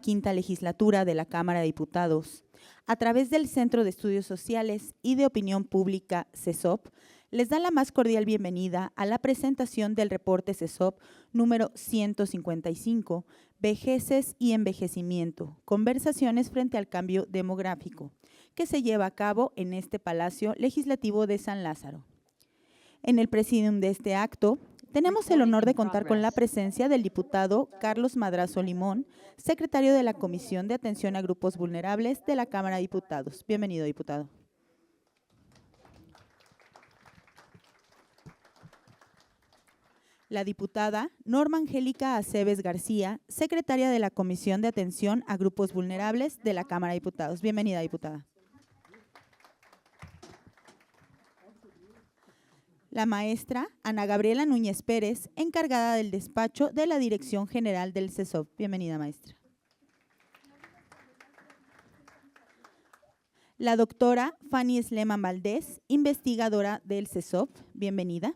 Quinta Legislatura de la Cámara de Diputados, a través del Centro de Estudios Sociales y de Opinión Pública, CESOP, les da la más cordial bienvenida a la presentación del reporte CESOP número 155, Vejeces y Envejecimiento, conversaciones frente al cambio demográfico, que se lleva a cabo en este Palacio Legislativo de San Lázaro. En el presidium de este acto, tenemos el honor de contar con la presencia del diputado Carlos Madrazo Limón, secretario de la Comisión de Atención a Grupos Vulnerables de la Cámara de Diputados. Bienvenido, diputado. La diputada Norma Angélica Aceves García, secretaria de la Comisión de Atención a Grupos Vulnerables de la Cámara de Diputados. Bienvenida, diputada. La maestra Ana Gabriela Núñez Pérez, encargada del despacho de la Dirección General del CESOP. Bienvenida, maestra. La doctora Fanny Sleman Valdés, investigadora del CESOP. Bienvenida.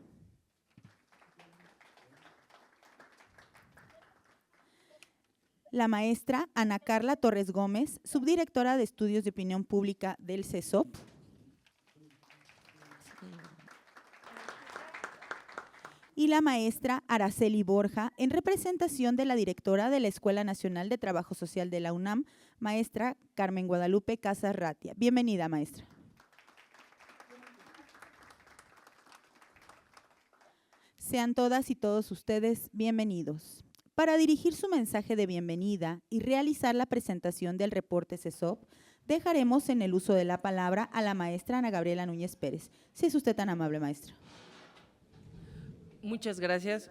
La maestra Ana Carla Torres Gómez, subdirectora de Estudios de Opinión Pública del CESOP. Y la maestra Araceli Borja, en representación de la directora de la Escuela Nacional de Trabajo Social de la UNAM, maestra Carmen Guadalupe Casas Ratia. Bienvenida, maestra. Sean todas y todos ustedes bienvenidos. Para dirigir su mensaje de bienvenida y realizar la presentación del reporte CESOP, dejaremos en el uso de la palabra a la maestra Ana Gabriela Núñez Pérez. Si es usted tan amable, maestra. Muchas gracias,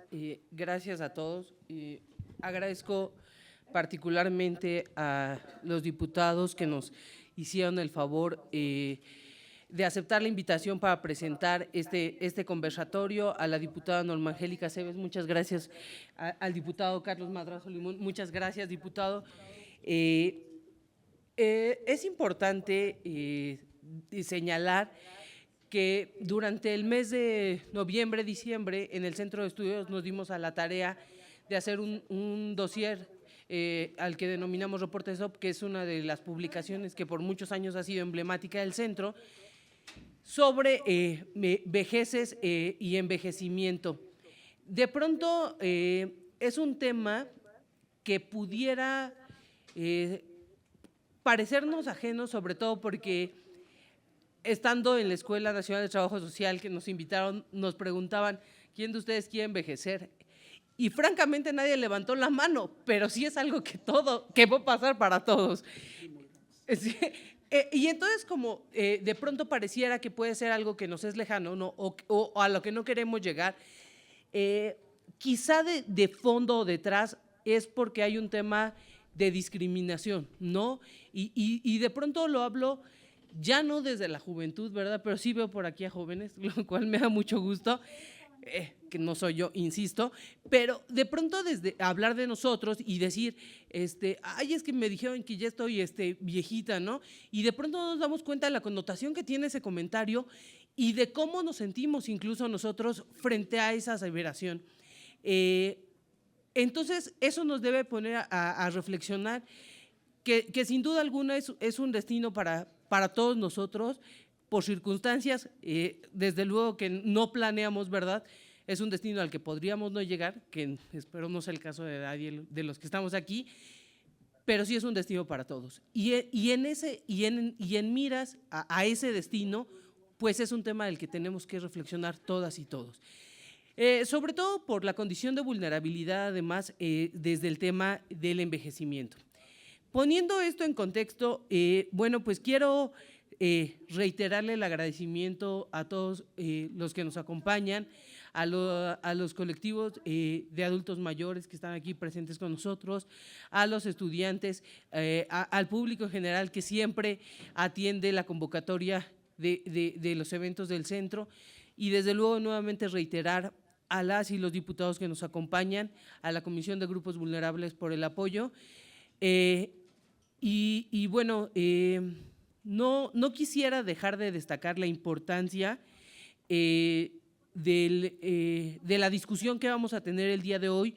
gracias a todos. Agradezco particularmente a los diputados que nos hicieron el favor de aceptar la invitación para presentar este conversatorio, a la diputada Norma Angélica Aceves, muchas gracias, al diputado Carlos Madrazo Limón, muchas gracias, diputado. Es importante señalar que durante el mes de noviembre, diciembre, en el Centro de Estudios nos dimos a la tarea de hacer un dossier al que denominamos Reporte CESOP, que es una de las publicaciones que por muchos años ha sido emblemática del centro, sobre vejeces y envejecimiento. De pronto es un tema que pudiera parecernos ajeno, sobre todo porque estando en la Escuela Nacional de Trabajo Social que nos invitaron, nos preguntaban, ¿quién de ustedes quiere envejecer? Y francamente nadie levantó la mano, pero sí es algo que va a pasar para todos. Sí, y entonces como de pronto pareciera que puede ser algo que nos es lejano, ¿no? o a lo que no queremos llegar, quizá de fondo o detrás es porque hay un tema de discriminación, ¿no? Y de pronto lo hablo ya no desde la juventud, ¿verdad? Pero sí veo por aquí a jóvenes, lo cual me da mucho gusto, que no soy yo, insisto, pero de pronto desde hablar de nosotros y decir, ay, es que me dijeron que ya estoy viejita, ¿no? Y de pronto nos damos cuenta de la connotación que tiene ese comentario y de cómo nos sentimos incluso nosotros frente a esa aseveración. Entonces, eso nos debe poner a reflexionar que sin duda alguna es un destino para todos nosotros, por circunstancias, desde luego que no planeamos, ¿verdad? Es un destino al que podríamos no llegar, que espero no sea el caso de nadie de los que estamos aquí, pero sí es un destino para todos. Y en miras a ese destino, pues es un tema del que tenemos que reflexionar todas y todos. Sobre todo por la condición de vulnerabilidad, además, desde el tema del envejecimiento. Poniendo esto en contexto, bueno, pues quiero reiterarle el agradecimiento a todos los que nos acompañan, a los colectivos de adultos mayores que están aquí presentes con nosotros, a los estudiantes, al público en general que siempre atiende la convocatoria de los eventos del centro y desde luego nuevamente reiterar a las y los diputados que nos acompañan, a la Comisión de Grupos Vulnerables por el apoyo. Y bueno, no quisiera dejar de destacar la importancia de la discusión que vamos a tener el día de hoy,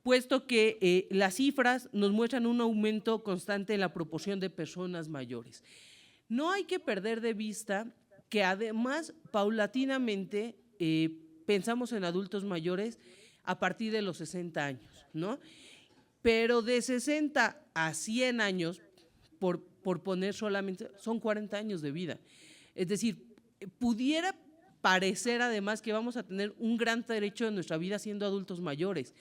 puesto que las cifras nos muestran un aumento constante en la proporción de personas mayores. No hay que perder de vista que además paulatinamente pensamos en adultos mayores a partir de los 60 años, ¿no? Pero de 60 a 100 años, por poner solamente, son 40 años de vida. Es decir, pudiera parecer además que vamos a tener un gran derecho en nuestra vida siendo adultos mayores.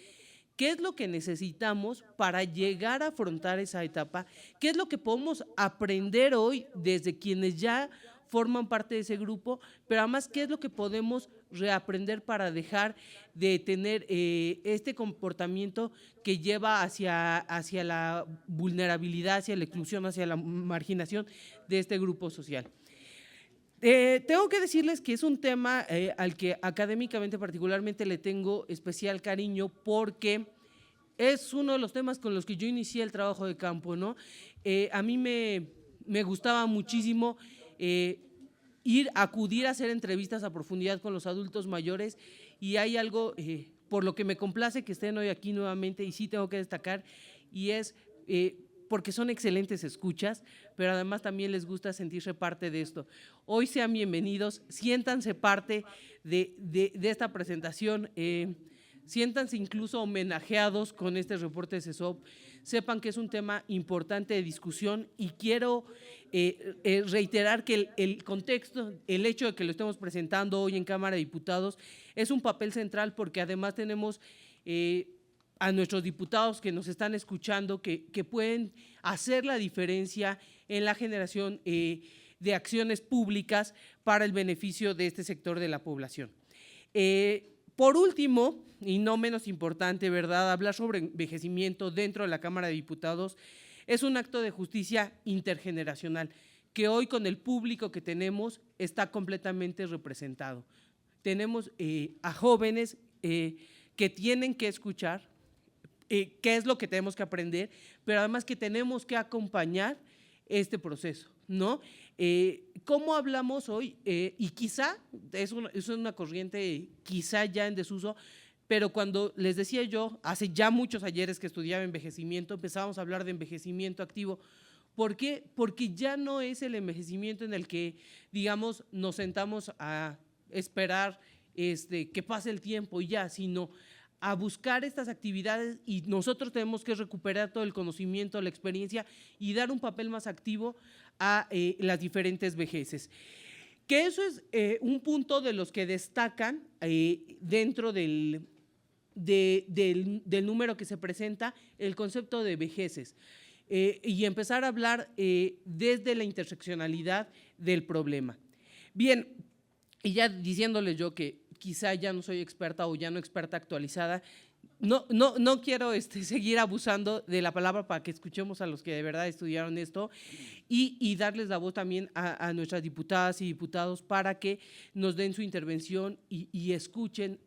¿Qué es lo que necesitamos para llegar a afrontar esa etapa? ¿Qué es lo que podemos aprender hoy desde quienes ya forman parte de ese grupo? Pero además, ¿qué es lo que podemos reaprender para dejar de tener este comportamiento que lleva hacia la vulnerabilidad, hacia la exclusión, hacia la marginación de este grupo social? Tengo que decirles que es un tema al que académicamente particularmente le tengo especial cariño porque es uno de los temas con los que yo inicié el trabajo de campo, ¿no? A mí me gustaba muchísimo acudir a hacer entrevistas a profundidad con los adultos mayores y hay algo por lo que me complace que estén hoy aquí nuevamente y sí tengo que destacar y es porque son excelentes escuchas, pero además también les gusta sentirse parte de esto. Hoy sean bienvenidos, siéntanse parte de esta presentación, siéntanse incluso homenajeados con este reporte de CESOP, sepan que es un tema importante de discusión y quiero reiterar que el contexto, el hecho de que lo estemos presentando hoy en Cámara de Diputados es un papel central porque además tenemos a nuestros diputados que nos están escuchando, que pueden hacer la diferencia en la generación de acciones públicas para el beneficio de este sector de la población. Por último, y no menos importante, ¿verdad?, hablar sobre envejecimiento dentro de la Cámara de Diputados es un acto de justicia intergeneracional que hoy con el público que tenemos está completamente representado. Tenemos a jóvenes que tienen que escuchar, qué es lo que tenemos que aprender, pero además que tenemos que acompañar este proceso, ¿no? ¿Cómo hablamos hoy? Y quizá es una corriente quizá ya en desuso, pero cuando les decía yo, hace ya muchos ayeres que estudiaba envejecimiento, empezábamos a hablar de envejecimiento activo. ¿Por qué? Porque ya no es el envejecimiento en el que, digamos, nos sentamos a esperar que pase el tiempo y ya, sino a buscar estas actividades y nosotros tenemos que recuperar todo el conocimiento, la experiencia y dar un papel más activo a las diferentes vejeces. Que eso es un punto de los que destacan dentro del número que se presenta, el concepto de vejeces y empezar a hablar desde la interseccionalidad del problema. Bien, y ya diciéndoles yo que quizá ya no soy experta o ya no experta actualizada, no quiero seguir abusando de la palabra para que escuchemos a los que de verdad estudiaron esto y darles la voz también a nuestras diputadas y diputados para que nos den su intervención y escuchen.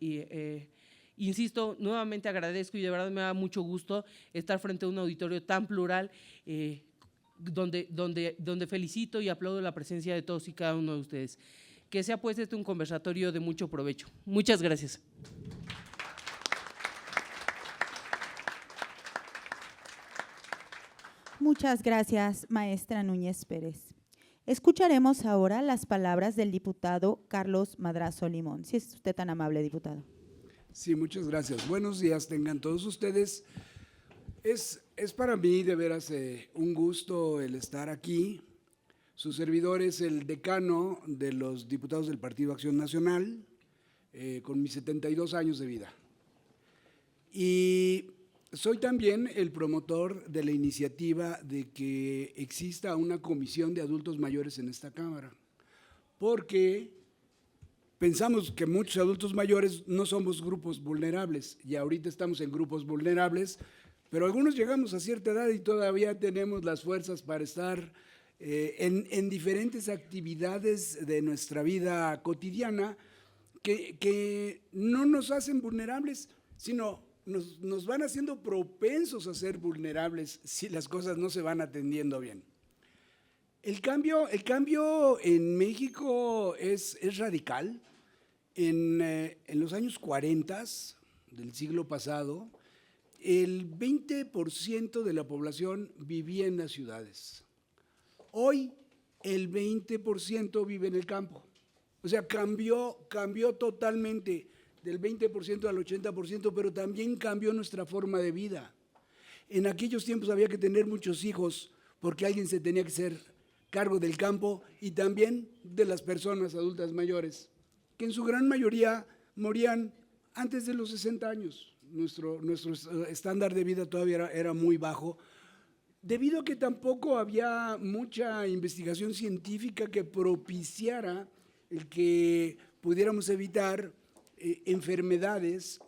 Insisto, nuevamente agradezco y de verdad me da mucho gusto estar frente a un auditorio tan plural donde felicito y aplaudo la presencia de todos y cada uno de ustedes. Que sea pues un conversatorio de mucho provecho. Muchas gracias. Muchas gracias, maestra Núñez Pérez. Escucharemos ahora las palabras del diputado Carlos Madrazo Limón. Si es usted tan amable, diputado. Sí, muchas gracias. Buenos días tengan todos ustedes. Es para mí de veras un gusto el estar aquí. Su servidor es el decano de los diputados del Partido Acción Nacional, con mis 72 años de vida. Y soy también el promotor de la iniciativa de que exista una comisión de adultos mayores en esta Cámara, porque pensamos que muchos adultos mayores no somos grupos vulnerables y ahorita estamos en grupos vulnerables, pero algunos llegamos a cierta edad y todavía tenemos las fuerzas para estar en diferentes actividades de nuestra vida cotidiana que no nos hacen vulnerables, sino nos van haciendo propensos a ser vulnerables si las cosas no se van atendiendo bien. El cambio en México es radical. En los años 40 del siglo pasado el 20% de la población vivía en las ciudades. Hoy el 20% vive en el campo. O sea, cambió totalmente del 20% al 80%, pero también cambió nuestra forma de vida. En aquellos tiempos había que tener muchos hijos porque alguien se tenía que hacer cargo del campo y también de las personas adultas mayores, que en su gran mayoría morían antes de los 60 años. Nuestro estándar de vida todavía era muy bajo, debido a que tampoco había mucha investigación científica que propiciara el que pudiéramos evitar enfermedades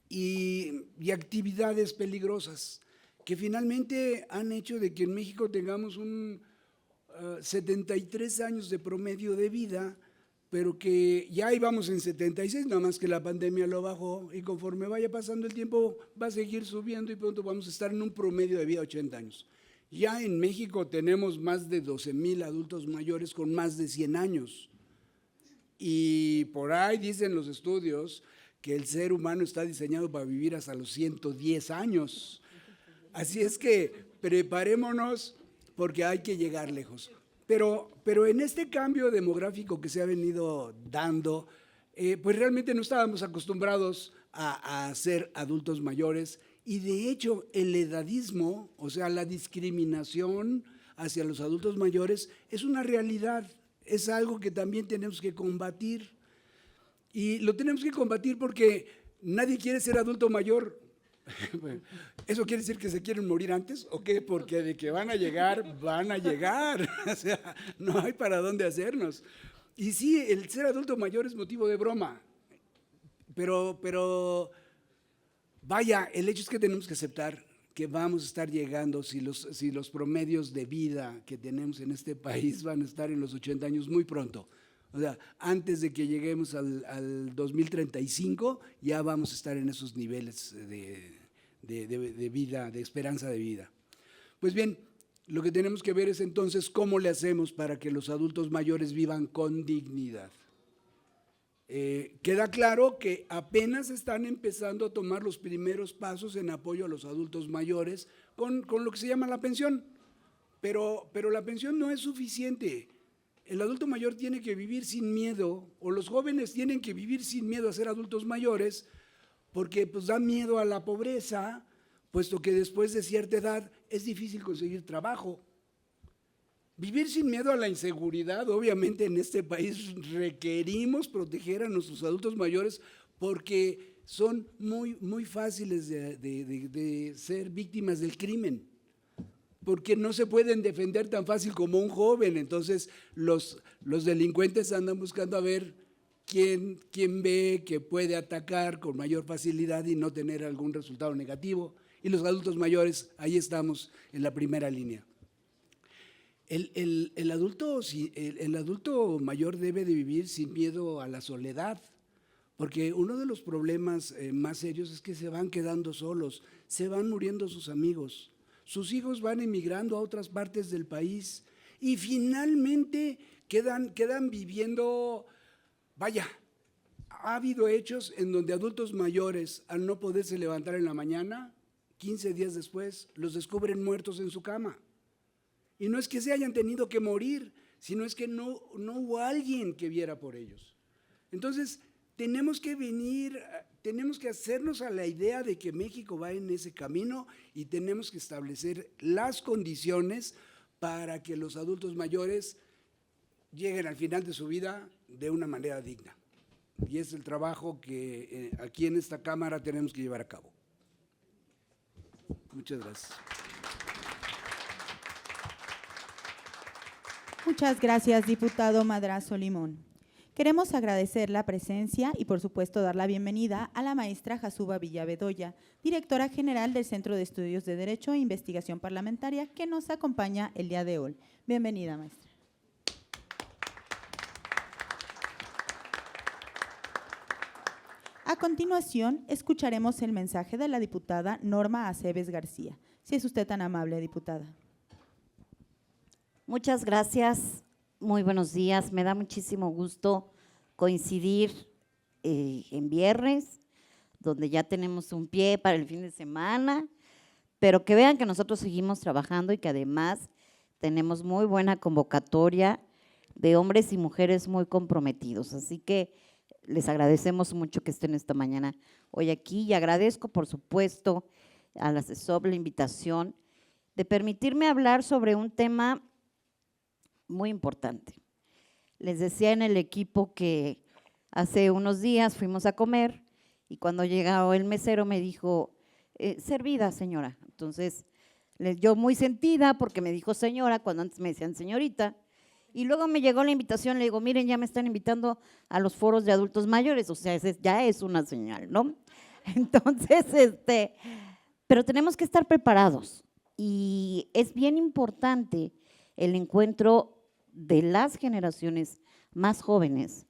y actividades peligrosas, que finalmente han hecho de que en México tengamos 73 años de promedio de vida, pero que ya íbamos en 76, nada más que la pandemia lo bajó, y conforme vaya pasando el tiempo va a seguir subiendo y pronto vamos a estar en un promedio de vida de 80 años. Ya en México tenemos más de 12,000 adultos mayores con más de 100 años. Y por ahí dicen los estudios que el ser humano está diseñado para vivir hasta los 110 años. Así es que preparémonos porque hay que llegar lejos. Pero en este cambio demográfico que se ha venido dando, pues realmente no estábamos acostumbrados a ser adultos mayores, y de hecho el edadismo, o sea, la discriminación hacia los adultos mayores es una realidad, es algo que también tenemos que combatir. Y lo tenemos que combatir porque nadie quiere ser adulto mayor. ¿Eso quiere decir que se quieren morir antes o qué? Porque de que van a llegar, van a llegar. O sea, no hay para dónde hacernos. Y sí, el ser adulto mayor es motivo de broma, pero vaya, el hecho es que tenemos que aceptar que vamos a estar llegando, si los promedios de vida que tenemos en este país van a estar en los 80 años muy pronto. O sea, antes de que lleguemos al 2035, ya vamos a estar en esos niveles de vida, de esperanza de vida. Pues bien, lo que tenemos que ver es entonces cómo le hacemos para que los adultos mayores vivan con dignidad. Queda claro que apenas están empezando a tomar los primeros pasos en apoyo a los adultos mayores con lo que se llama la pensión, pero la pensión no es suficiente. El adulto mayor tiene que vivir sin miedo, o los jóvenes tienen que vivir sin miedo a ser adultos mayores, porque pues da miedo a la pobreza, puesto que después de cierta edad es difícil conseguir trabajo. Vivir sin miedo a la inseguridad, obviamente en este país requerimos proteger a nuestros adultos mayores porque son muy fáciles de ser víctimas del crimen, porque no se pueden defender tan fácil como un joven. Entonces los delincuentes andan buscando a ver quién ve que puede atacar con mayor facilidad y no tener algún resultado negativo. Y los adultos mayores, ahí estamos en la primera línea. El adulto mayor debe de vivir sin miedo a la soledad, porque uno de los problemas más serios es que se van quedando solos, se van muriendo sus amigos, sus hijos van emigrando a otras partes del país y finalmente quedan viviendo, vaya, ha habido hechos en donde adultos mayores, al no poderse levantar en la mañana, 15 días después, los descubren muertos en su cama. Y no es que se hayan tenido que morir, sino es que no hubo alguien que viera por ellos. Entonces, tenemos que hacernos a la idea de que México va en ese camino y tenemos que establecer las condiciones para que los adultos mayores lleguen al final de su vida de una manera digna. Y es el trabajo que aquí en esta Cámara tenemos que llevar a cabo. Muchas gracias. Muchas gracias, diputado Madrazo Limón. Queremos agradecer la presencia y, por supuesto, dar la bienvenida a la maestra Jasuba Villabedoya, directora general del Centro de Estudios de Derecho e Investigación Parlamentaria, que nos acompaña el día de hoy. Bienvenida, maestra. A continuación, escucharemos el mensaje de la diputada Norma Aceves García. Si es usted tan amable, diputada. Muchas gracias, muy buenos días. Me da muchísimo gusto coincidir en viernes donde ya tenemos un pie para el fin de semana, pero que vean que nosotros seguimos trabajando y que además tenemos muy buena convocatoria de hombres y mujeres muy comprometidos. Así que les agradecemos mucho que estén esta mañana hoy aquí y agradezco, por supuesto, a la CESOP la invitación de permitirme hablar sobre un tema muy importante. Les decía en el equipo que hace unos días fuimos a comer y cuando llegó el mesero me dijo, servida, señora. Entonces, yo muy sentida porque me dijo señora cuando antes me decían señorita. Y luego me llegó la invitación, le digo, miren, ya me están invitando a los foros de adultos mayores, o sea, ya es una señal, ¿no? Entonces, pero tenemos que estar preparados y es bien importante el encuentro de las generaciones más jóvenes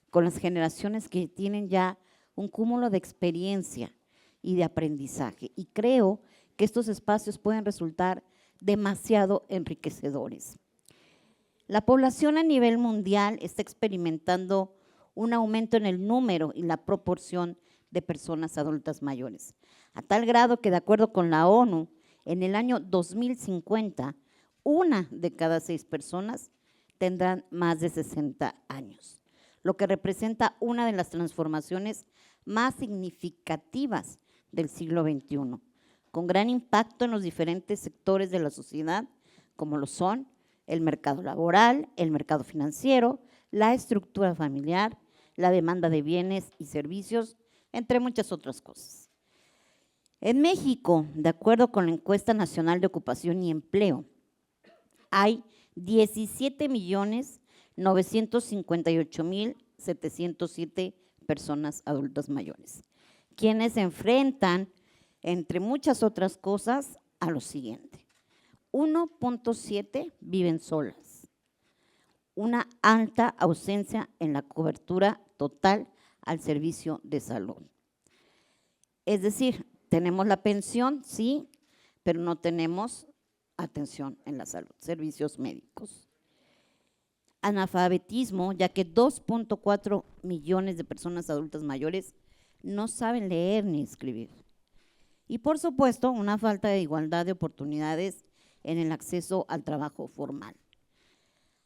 con las generaciones que tienen ya un cúmulo de experiencia y de aprendizaje. Y creo que estos espacios pueden resultar demasiado enriquecedores. La población a nivel mundial está experimentando un aumento en el número y la proporción de personas adultas mayores, a tal grado que de acuerdo con la ONU, en el año 2050, 1 de cada 6 personas tendrán más de 60 años, lo que representa una de las transformaciones más significativas del siglo XXI, con gran impacto en los diferentes sectores de la sociedad, como lo son el mercado laboral, el mercado financiero, la estructura familiar, la demanda de bienes y servicios, entre muchas otras cosas. En México, de acuerdo con la Encuesta Nacional de Ocupación y Empleo, hay 17.958.707 personas adultas mayores, quienes se enfrentan, entre muchas otras cosas, a lo siguiente. 1.7 viven solas, una alta ausencia en la cobertura total al servicio de salud. Es decir, tenemos la pensión, sí, pero no tenemos atención en la salud, servicios médicos. Analfabetismo, ya que 2.4 millones de personas adultas mayores no saben leer ni escribir. Y por supuesto, una falta de igualdad de oportunidades en el acceso al trabajo formal.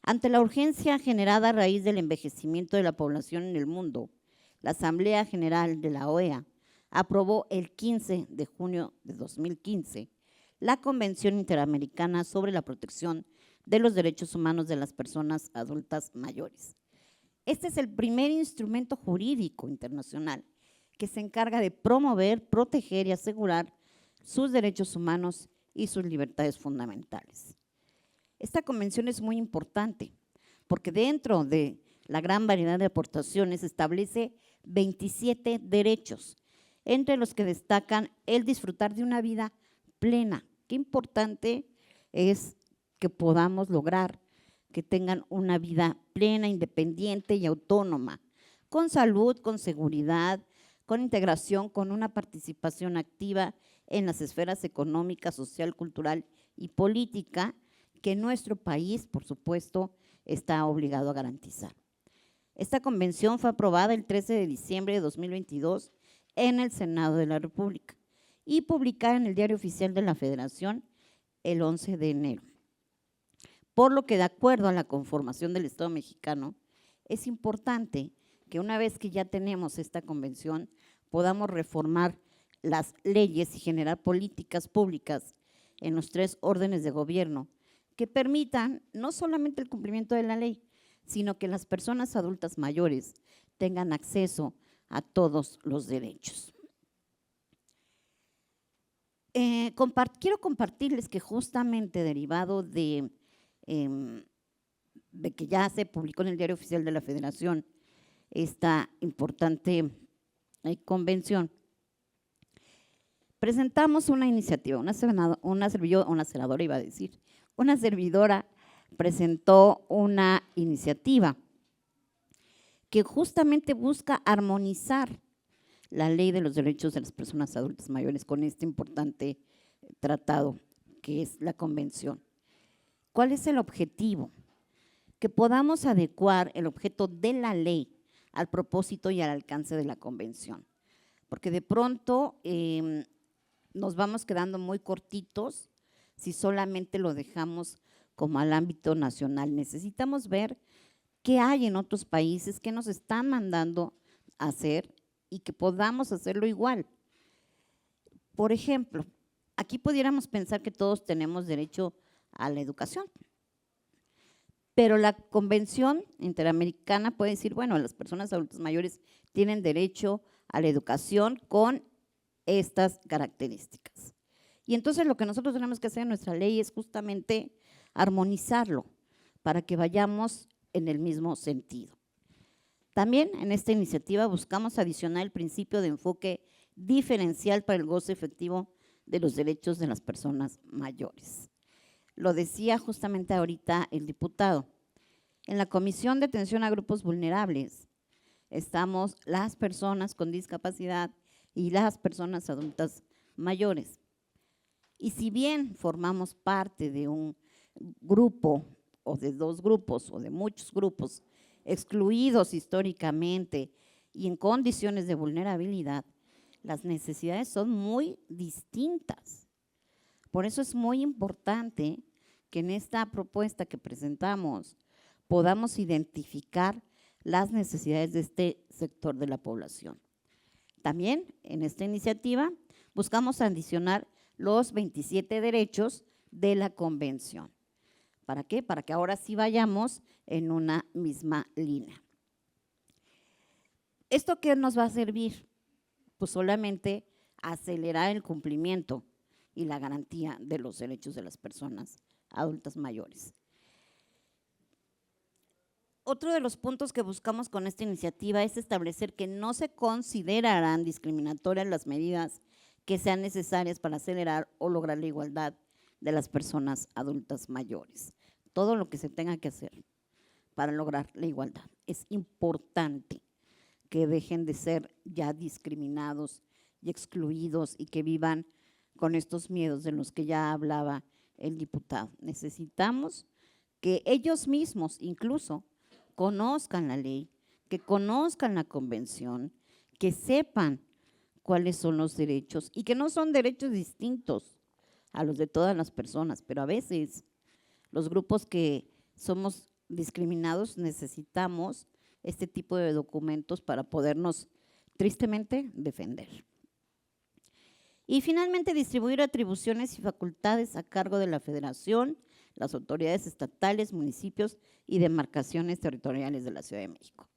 Ante la urgencia generada a raíz del envejecimiento de la población en el mundo, la Asamblea General de la OEA aprobó el 15 de junio de 2015 la Convención Interamericana sobre la Protección de los Derechos Humanos de las Personas Adultas Mayores. Este es el primer instrumento jurídico internacional que se encarga de promover, proteger y asegurar sus derechos humanos y sus libertades fundamentales. Esta convención es muy importante porque dentro de la gran variedad de aportaciones establece 27 derechos, entre los que destacan el disfrutar de una vida plena. Qué importante es que podamos lograr que tengan una vida plena, independiente y autónoma, con salud, con seguridad, con integración, con una participación activa en las esferas económica, social, cultural y política que nuestro país, por supuesto, está obligado a garantizar. Esta convención fue aprobada el 13 de diciembre de 2022 en el Senado de la República y publicada en el Diario Oficial de la Federación el 11 de enero. Por lo que, de acuerdo a la conformación del Estado mexicano, es importante que una vez que ya tenemos esta convención, podamos reformar las leyes y generar políticas públicas en los 3 órdenes de gobierno que permitan no solamente el cumplimiento de la ley, sino que las personas adultas mayores tengan acceso a todos los derechos. Quiero compartirles que justamente derivado de que ya se publicó en el Diario Oficial de la Federación esta importante convención, presentamos una iniciativa, una servidora presentó una iniciativa que justamente busca armonizar la ley de los derechos de las personas adultas mayores con este importante tratado que es la convención. ¿Cuál es el objetivo? Que podamos adecuar el objeto de la ley al propósito y al alcance de la convención, porque de pronto nos vamos quedando muy cortitos si solamente lo dejamos como al ámbito nacional. Necesitamos ver qué hay en otros países, qué nos están mandando a hacer y que podamos hacerlo igual. Por ejemplo, aquí pudiéramos pensar que todos tenemos derecho a la educación, pero la Convención Interamericana puede decir, bueno, las personas adultas mayores tienen derecho a la educación con estas características. Y entonces lo que nosotros tenemos que hacer en nuestra ley es justamente armonizarlo para que vayamos en el mismo sentido. También en esta iniciativa buscamos adicionar el principio de enfoque diferencial para el goce efectivo de los derechos de las personas mayores. Lo decía justamente ahorita el diputado. En la Comisión de Atención a Grupos Vulnerables estamos las personas con discapacidad y las personas adultas mayores. Y si bien formamos parte de un grupo o de dos grupos o de muchos grupos excluidos históricamente y en condiciones de vulnerabilidad, las necesidades son muy distintas. Por eso es muy importante que en esta propuesta que presentamos podamos identificar las necesidades de este sector de la población. También en esta iniciativa buscamos adicionar los 27 derechos de la Convención. ¿Para qué? Para que ahora sí vayamos en una misma línea. ¿Esto qué nos va a servir? Pues solamente acelerar el cumplimiento y la garantía de los derechos de las personas adultas mayores. Otro de los puntos que buscamos con esta iniciativa es establecer que no se considerarán discriminatorias las medidas que sean necesarias para acelerar o lograr la igualdad de las personas adultas mayores. Todo lo que se tenga que hacer para lograr la igualdad. Es importante que dejen de ser ya discriminados y excluidos y que vivan con estos miedos de los que ya hablaba el diputado. Necesitamos que ellos mismos incluso conozcan la ley, que conozcan la convención, que sepan cuáles son los derechos y que no son derechos distintos a los de todas las personas, pero a veces los grupos que somos discriminados necesitamos este tipo de documentos para podernos tristemente defender. Y finalmente distribuir atribuciones y facultades a cargo de la Federación, las autoridades estatales, municipios y demarcaciones territoriales de la Ciudad de México.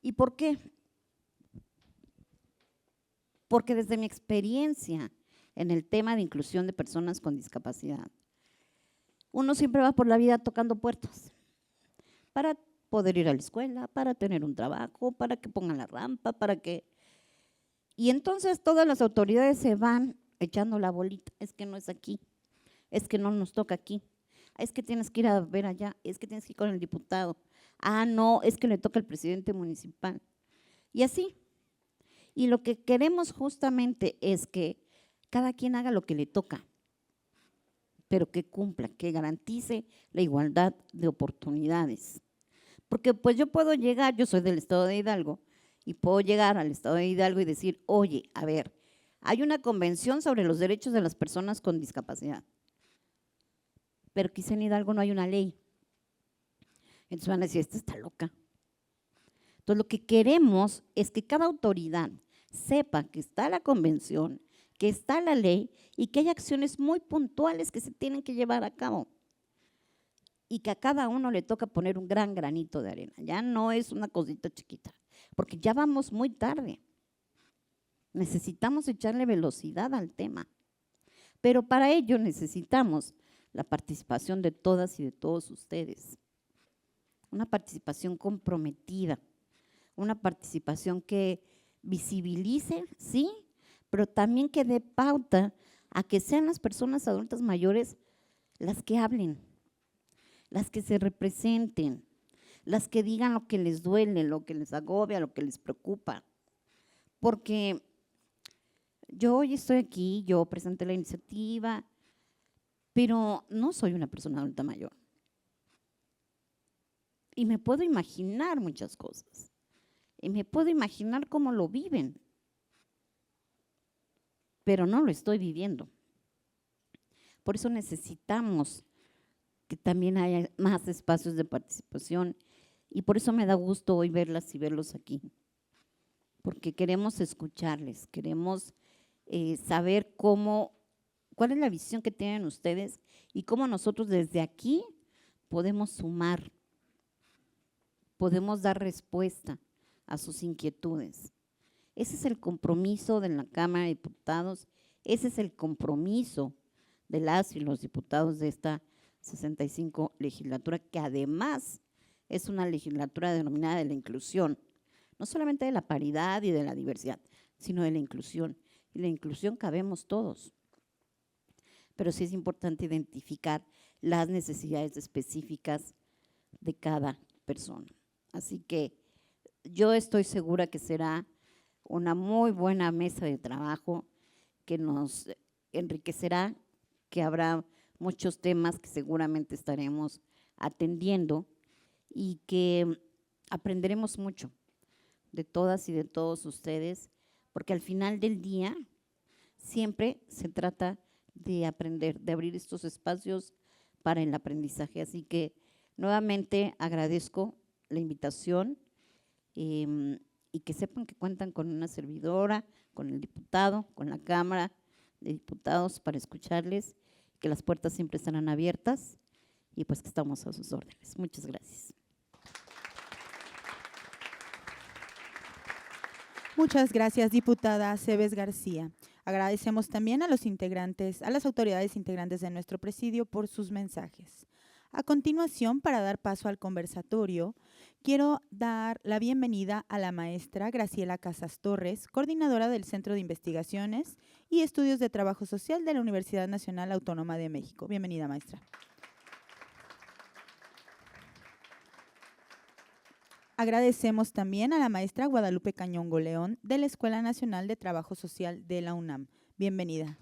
¿Y por qué? Porque desde mi experiencia en el tema de inclusión de personas con discapacidad, uno siempre va por la vida tocando puertas para poder ir a la escuela, para tener un trabajo, para que pongan la rampa, para que… Y entonces todas las autoridades se van echando la bolita, es que no es aquí, es que no nos toca aquí, es que tienes que ir a ver allá, es que tienes que ir con el diputado, no, es que le toca al presidente municipal. Y así. Y lo que queremos justamente es que cada quien haga lo que le toca, pero que cumpla, que garantice la igualdad de oportunidades. Porque pues yo puedo llegar, yo soy del estado de Hidalgo, y puedo llegar al estado de Hidalgo y decir, oye, a ver, hay una convención sobre los derechos de las personas con discapacidad, pero quizá en Hidalgo no hay una ley. Entonces van a decir, esta está loca. Entonces lo que queremos es que cada autoridad sepa que está la convención, que está la ley y que hay acciones muy puntuales que se tienen que llevar a cabo y que a cada uno le toca poner un gran granito de arena. Ya no es una cosita chiquita, porque ya vamos muy tarde. Necesitamos echarle velocidad al tema, pero para ello necesitamos la participación de todas y de todos ustedes. Una participación comprometida, una participación que visibilice, sí, pero también que dé pauta a que sean las personas adultas mayores las que hablen, las que se representen, las que digan lo que les duele, lo que les agobia, lo que les preocupa. Porque yo hoy estoy aquí, yo presenté la iniciativa, pero no soy una persona adulta mayor. Y me puedo imaginar muchas cosas. Y me puedo imaginar cómo lo viven. pero no lo estoy viviendo. Por eso necesitamos que también haya más espacios de participación y por eso me da gusto hoy verlas y verlos aquí, porque queremos escucharles, queremos saber cuál es la visión que tienen ustedes y cómo nosotros desde aquí podemos sumar, podemos dar respuesta a sus inquietudes. Ese es el compromiso de la Cámara de Diputados, ese es el compromiso de las y los diputados de esta 65 legislatura, que además es una legislatura denominada de la inclusión, no solamente de la paridad y de la diversidad, sino de la inclusión. Y la inclusión cabemos todos. Pero sí es importante identificar las necesidades específicas de cada persona. Así que yo estoy segura que será una muy buena mesa de trabajo que nos enriquecerá, que habrá muchos temas que seguramente estaremos atendiendo y que aprenderemos mucho de todas y de todos ustedes, porque al final del día siempre se trata de aprender, de abrir estos espacios para el aprendizaje. Así que nuevamente agradezco la invitación y que sepan que cuentan con una servidora, con el diputado, con la Cámara de Diputados para escucharles, que las puertas siempre estarán abiertas y pues que estamos a sus órdenes. Muchas gracias. Muchas gracias, diputada Cebes García. Agradecemos también a los integrantes, a las autoridades integrantes de nuestro presidio por sus mensajes. A continuación, para dar paso al conversatorio, quiero dar la bienvenida a la maestra Graciela Casas Torres, coordinadora del Centro de Investigaciones y Estudios de Trabajo Social de la Universidad Nacional Autónoma de México. Bienvenida, maestra. Agradecemos también a la maestra Guadalupe Cañongo León de la Escuela Nacional de Trabajo Social de la UNAM. Bienvenida.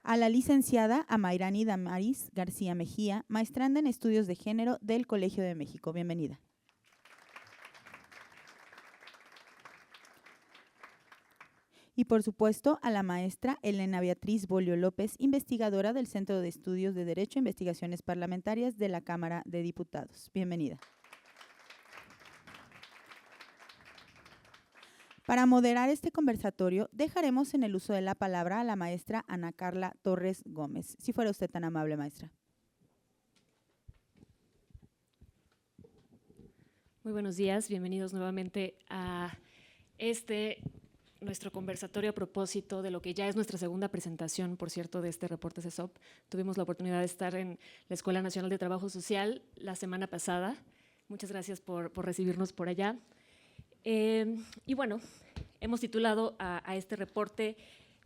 A la licenciada Amairani Damaris García Mejía, maestranda en Estudios de Género del Colegio de México. Bienvenida. Y por supuesto a la maestra Elena Beatriz Bolio López, investigadora del Centro de Estudios de Derecho e Investigaciones Parlamentarias de la Cámara de Diputados. Bienvenida. Para moderar este conversatorio, dejaremos en el uso de la palabra a la maestra Ana Carla Torres Gómez. Si fuera usted tan amable, maestra. Muy buenos días, bienvenidos nuevamente a nuestro conversatorio a propósito de lo que ya es nuestra segunda presentación, por cierto, de este reporte CESOP. Tuvimos la oportunidad de estar en la Escuela Nacional de Trabajo Social la semana pasada. Muchas gracias por recibirnos por allá. Y bueno, hemos titulado a este reporte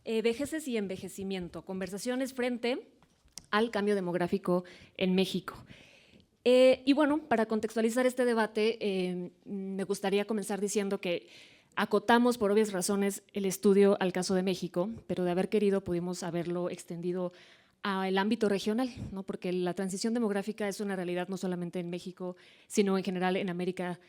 Vejeces y envejecimiento, conversaciones frente al cambio demográfico en México. Y bueno, para contextualizar este debate, me gustaría comenzar diciendo que acotamos por obvias razones el estudio al caso de México, pero de haber querido pudimos haberlo extendido al ámbito regional, ¿no? Porque la transición demográfica es una realidad no solamente en México, sino en general en América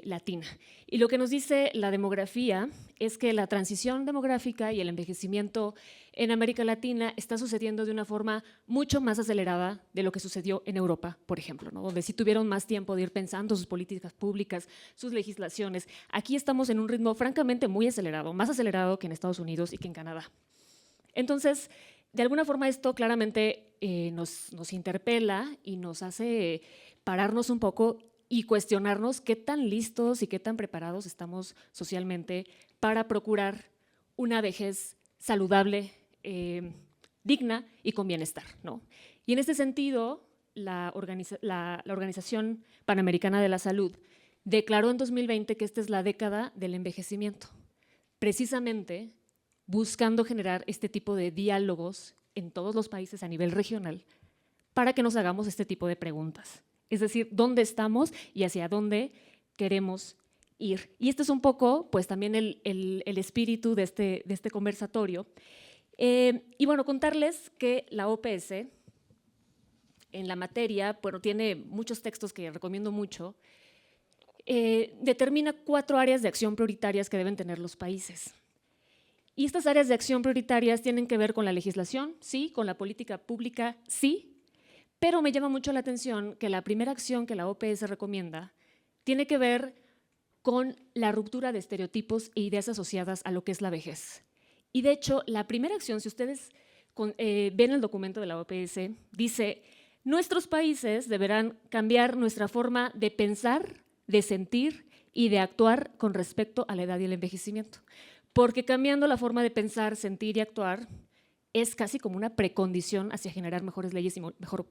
Latina. Y lo que nos dice la demografía es que la transición demográfica y el envejecimiento en América Latina está sucediendo de una forma mucho más acelerada de lo que sucedió en Europa, por ejemplo, ¿no? Donde sí tuvieron más tiempo de ir pensando sus políticas públicas, sus legislaciones. Aquí estamos en un ritmo francamente muy acelerado, más acelerado que en Estados Unidos y que en Canadá. Entonces, de alguna forma esto claramente nos interpela y nos hace pararnos un poco y cuestionarnos qué tan listos y qué tan preparados estamos socialmente para procurar una vejez saludable, digna y con bienestar, ¿no? Y en este sentido, la Organización Panamericana de la Salud declaró en 2020 que esta es la década del envejecimiento, precisamente buscando generar este tipo de diálogos en todos los países a nivel regional para que nos hagamos este tipo de preguntas. Es decir, ¿dónde estamos y hacia dónde queremos ir? Y este es un poco, pues, también el espíritu de este conversatorio. Y bueno, contarles que la OPS en la materia, bueno, tiene muchos textos que recomiendo mucho. determina 4 áreas de acción prioritarias que deben tener los países. Y estas áreas de acción prioritarias tienen que ver con la legislación, sí, con la política pública, sí, pero me llama mucho la atención que la primera acción que la OPS recomienda tiene que ver con la ruptura de estereotipos e ideas asociadas a lo que es la vejez. Y de hecho, la primera acción, si ustedes ven el documento de la OPS, dice: nuestros países deberán cambiar nuestra forma de pensar, de sentir y de actuar con respecto a la edad y el envejecimiento. Porque cambiando la forma de pensar, sentir y actuar es casi como una precondición hacia generar mejores leyes y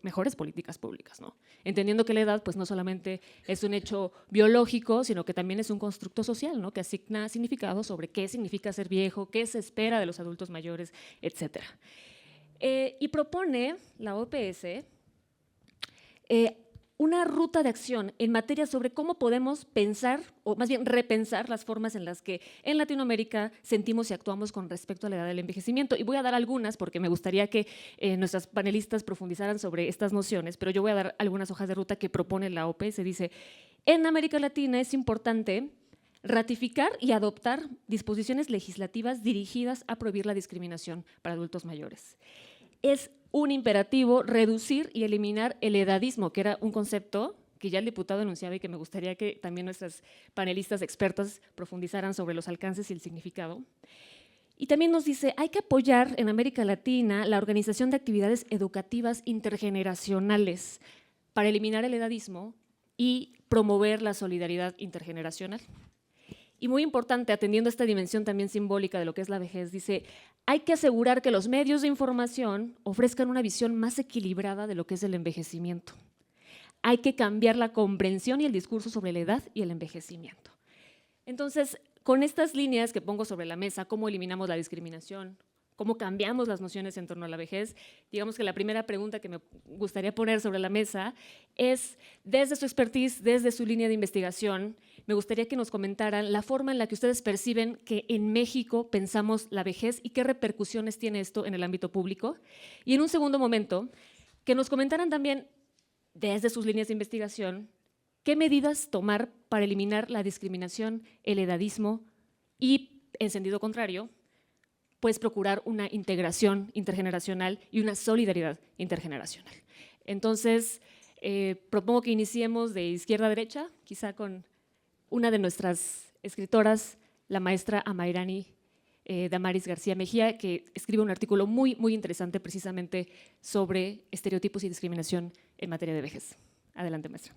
mejores políticas públicas, ¿no? Entendiendo que la edad pues, no solamente es un hecho biológico, sino que también es un constructo social, ¿no? Que asigna significado sobre qué significa ser viejo, qué se espera de los adultos mayores, etc. Y propone la OPS una ruta de acción en materia sobre cómo podemos pensar, o más bien repensar las formas en las que en Latinoamérica sentimos y actuamos con respecto a la edad del envejecimiento. Y voy a dar algunas porque me gustaría que nuestras panelistas profundizaran sobre estas nociones, pero yo voy a dar algunas hojas de ruta que propone la OPS. Se dice: en América Latina es importante ratificar y adoptar disposiciones legislativas dirigidas a prohibir la discriminación para adultos mayores. Es un imperativo reducir y eliminar el edadismo, que era un concepto que ya el diputado enunciaba y que me gustaría que también nuestras panelistas expertas profundizaran sobre los alcances y el significado. Y también nos dice: hay que apoyar en América Latina la organización de actividades educativas intergeneracionales para eliminar el edadismo y promover la solidaridad intergeneracional. Y muy importante, atendiendo a esta dimensión también simbólica de lo que es la vejez, dice: hay que asegurar que los medios de información ofrezcan una visión más equilibrada de lo que es el envejecimiento. Hay que cambiar la comprensión y el discurso sobre la edad y el envejecimiento. Entonces, con estas líneas que pongo sobre la mesa, cómo eliminamos la discriminación, cómo cambiamos las nociones en torno a la vejez, digamos que la primera pregunta que me gustaría poner sobre la mesa es, desde su expertise, desde su línea de investigación, me gustaría que nos comentaran la forma en la que ustedes perciben que en México pensamos la vejez y qué repercusiones tiene esto en el ámbito público. Y en un segundo momento, que nos comentaran también, desde sus líneas de investigación, qué medidas tomar para eliminar la discriminación, el edadismo y, en sentido contrario, pues procurar una integración intergeneracional y una solidaridad intergeneracional. Entonces, propongo que iniciemos de izquierda a derecha, quizá con una de nuestras escritoras, la maestra Amairani Damaris García Mejía, que escribe un artículo muy, muy interesante precisamente sobre estereotipos y discriminación en materia de vejez. Adelante, maestra.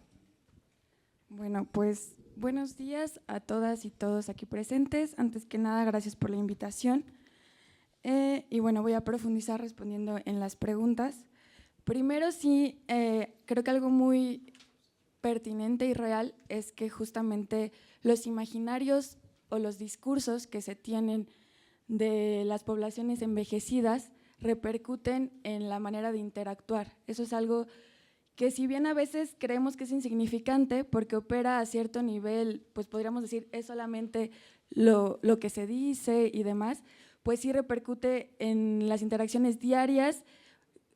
Bueno, pues buenos días a todas y todos aquí presentes. Antes que nada, gracias por la invitación. Y bueno, voy a profundizar respondiendo en las preguntas. Primero, sí, creo que algo muy pertinente y real es que justamente los imaginarios o los discursos que se tienen de las poblaciones envejecidas repercuten en la manera de interactuar. Eso es algo que, si bien a veces creemos que es insignificante porque opera a cierto nivel, pues podríamos decir es solamente lo que se dice y demás, pues sí repercute en las interacciones diarias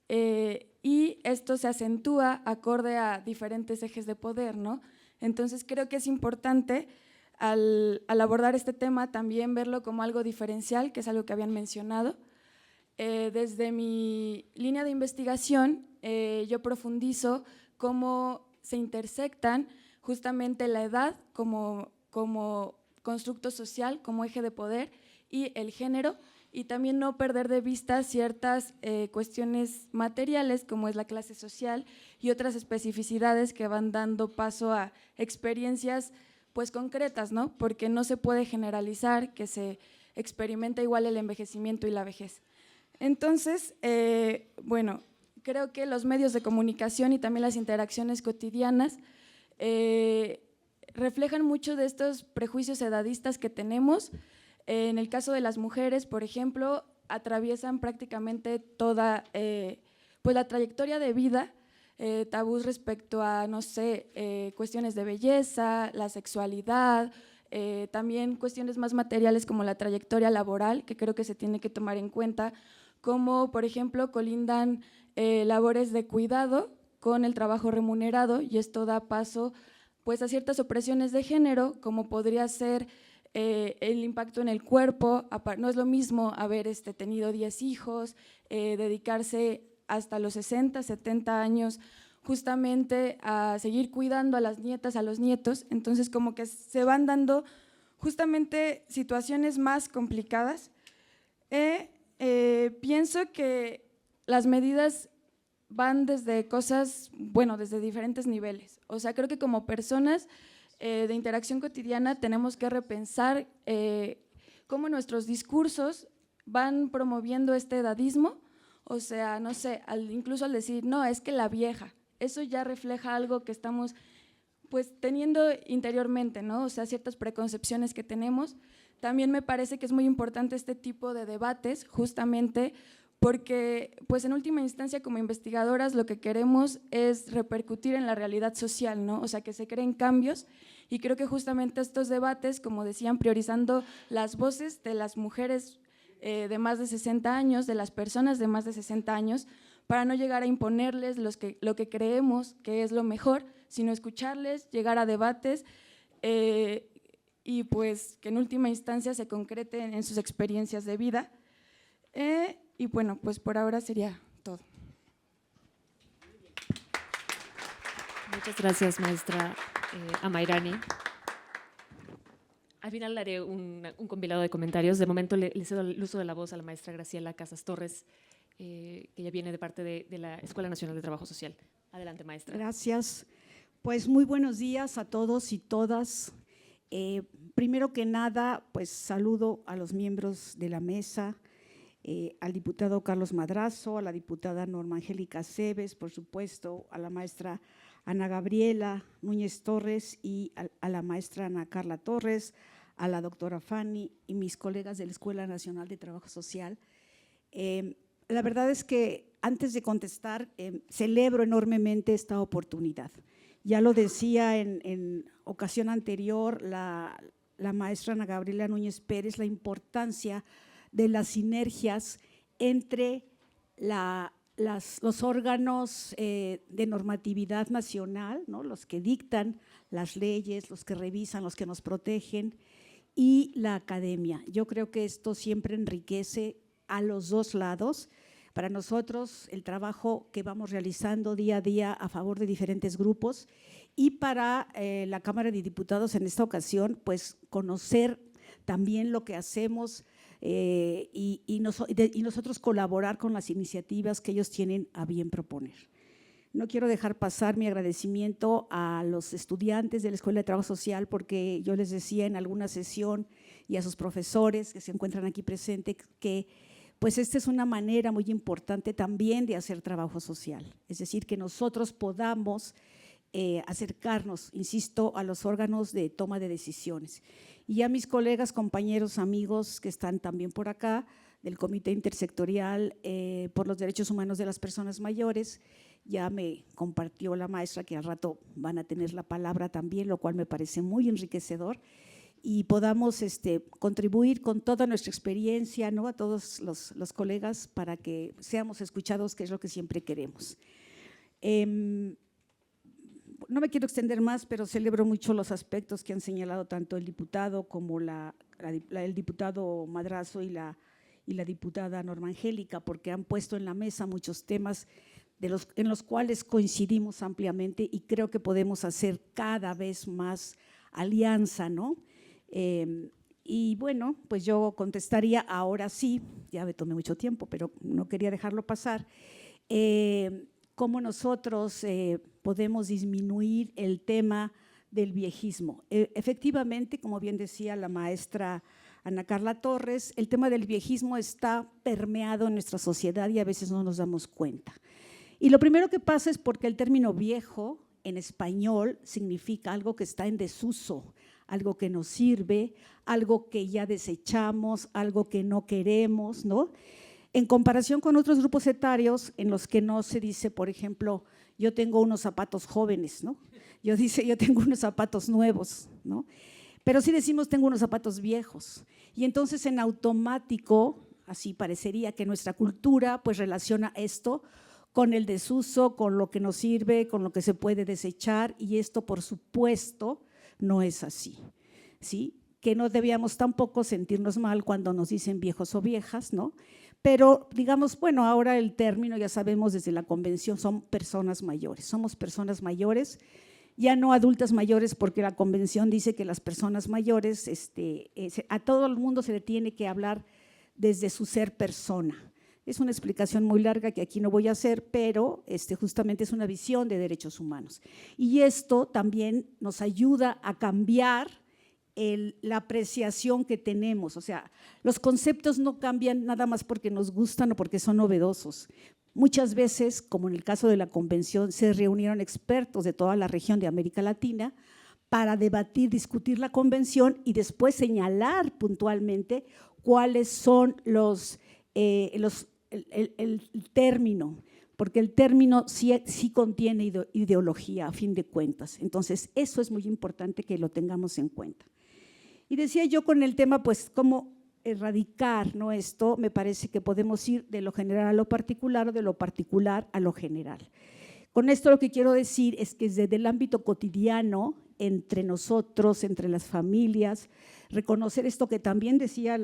y esto se acentúa acorde a diferentes ejes de poder, ¿no? Entonces creo que es importante al abordar este tema también verlo como algo diferencial, que es algo que habían mencionado. Desde mi línea de investigación yo profundizo cómo se intersectan justamente la edad como constructo social, como eje de poder, y el género, y también no perder de vista ciertas cuestiones materiales como es la clase social y otras especificidades que van dando paso a experiencias pues concretas, ¿no? Porque no se puede generalizar que se experimenta igual el envejecimiento y la vejez. Entonces, bueno, creo que los medios de comunicación y también las interacciones cotidianas reflejan mucho de estos prejuicios edadistas que tenemos. En el caso de las mujeres, por ejemplo, atraviesan prácticamente toda pues la trayectoria de vida, tabús respecto a, no sé, cuestiones de belleza, la sexualidad, también cuestiones más materiales como la trayectoria laboral, que creo que se tiene que tomar en cuenta, como por ejemplo colindan labores de cuidado con el trabajo remunerado, y esto da paso pues a ciertas opresiones de género, como podría ser el impacto en el cuerpo. No es lo mismo haber tenido 10 hijos, dedicarse hasta los 60, 70 años justamente a seguir cuidando a las nietas, a los nietos. Entonces como que se van dando justamente situaciones más complicadas. Pienso que las medidas van desde cosas, bueno, desde diferentes niveles. O sea, creo que como personas de interacción cotidiana tenemos que repensar cómo nuestros discursos van promoviendo este edadismo. O sea, no sé, incluso al decir, no, es que la vieja, eso ya refleja algo que estamos pues teniendo interiormente, ¿no? O sea, ciertas preconcepciones que tenemos. También me parece que es muy importante este tipo de debates, justamente porque pues en última instancia como investigadoras lo que queremos es repercutir en la realidad social, ¿no? O sea, que se creen cambios, y creo que justamente estos debates, como decían, priorizando las voces de las mujeres de más de 60 años, de las personas de más de 60 años, para no llegar a imponerles lo que creemos que es lo mejor, sino escucharles, llegar a debates y pues que en última instancia se concreten en sus experiencias de vida. Y bueno, pues por ahora sería todo. Muchas gracias, maestra Amairani. Al final haré un compilado de comentarios. De momento le cedo el uso de la voz a la maestra Graciela Casas Torres, que ya viene de parte de la Escuela Nacional de Trabajo Social. Adelante, maestra. Gracias. Pues muy buenos días a todos y todas. Primero que nada, pues saludo a los miembros de la mesa, al diputado Carlos Madrazo, a la diputada Norma Angélica Cebes, por supuesto, a la maestra Ana Gabriela Núñez Torres y a la maestra Ana Carla Torres, a la doctora Fanny y mis colegas de la Escuela Nacional de Trabajo Social. La verdad es que antes de contestar, celebro enormemente esta oportunidad. Ya lo decía en ocasión anterior la maestra Ana Gabriela Núñez Pérez, la importancia de las sinergias entre los órganos de normatividad nacional, ¿no? Los que dictan las leyes, los que revisan, los que nos protegen, y la academia. Yo creo que esto siempre enriquece a los dos lados. Para nosotros, el trabajo que vamos realizando día a día a favor de diferentes grupos, y para la Cámara de Diputados en esta ocasión, pues conocer también lo que hacemos y nosotros colaborar con las iniciativas que ellos tienen a bien proponer. No quiero dejar pasar mi agradecimiento a los estudiantes de la Escuela de Trabajo Social, porque yo les decía en alguna sesión, y a sus profesores que se encuentran aquí presentes, que pues esta es una manera muy importante también de hacer trabajo social, es decir, que nosotros podamos acercarnos, insisto, a los órganos de toma de decisiones. Y a mis colegas, compañeros, amigos que están también por acá, del Comité Intersectorial por los Derechos Humanos de las Personas Mayores, ya me compartió la maestra que al rato van a tener la palabra también, lo cual me parece muy enriquecedor, y podamos contribuir con toda nuestra experiencia, ¿no? A todos los colegas para que seamos escuchados, que es lo que siempre queremos. No me quiero extender más, pero celebro mucho los aspectos que han señalado tanto el diputado como el diputado Madrazo y la diputada Norma Angélica, porque han puesto en la mesa muchos temas en los cuales coincidimos ampliamente, y creo que podemos hacer cada vez más alianza, ¿no? Y bueno, pues yo contestaría ahora sí, ya me tomé mucho tiempo, pero no quería dejarlo pasar, cómo nosotros podemos disminuir el tema del viejismo. Efectivamente, como bien decía la maestra Ana Carla Torres, el tema del viejismo está permeado en nuestra sociedad y a veces no nos damos cuenta. Y lo primero que pasa es porque el término viejo en español significa algo que está en desuso, algo que nos sirve, algo que ya desechamos, algo que no queremos, ¿no? En comparación con otros grupos etarios en los que no se dice, por ejemplo, yo tengo unos zapatos jóvenes, ¿no? Yo tengo unos zapatos nuevos, ¿no? Pero sí decimos tengo unos zapatos viejos. Y entonces en automático, así parecería que nuestra cultura pues relaciona esto con el desuso, con lo que nos sirve, con lo que se puede desechar, y esto, por supuesto, no es así, ¿sí? Que no debíamos tampoco sentirnos mal cuando nos dicen viejos o viejas, ¿no? Pero digamos, bueno, ahora el término, ya sabemos desde la convención, son personas mayores, somos personas mayores, ya no adultas mayores, porque la convención dice que las personas mayores, a todo el mundo se le tiene que hablar desde su ser persona. Es una explicación muy larga que aquí no voy a hacer, pero justamente es una visión de derechos humanos. Y esto también nos ayuda a cambiar la apreciación que tenemos. O sea, los conceptos no cambian nada más porque nos gustan o porque son novedosos. Muchas veces, como en el caso de la convención, se reunieron expertos de toda la región de América Latina para debatir, discutir la convención y después señalar puntualmente cuáles son el término, porque el término sí contiene ideología a fin de cuentas. Entonces, eso es muy importante que lo tengamos en cuenta. Y decía yo con el tema, pues, cómo erradicar, ¿no? Esto, me parece que podemos ir de lo general a lo particular o de lo particular a lo general. Con esto lo que quiero decir es que desde el ámbito cotidiano, entre nosotros, entre las familias, reconocer esto que también decía,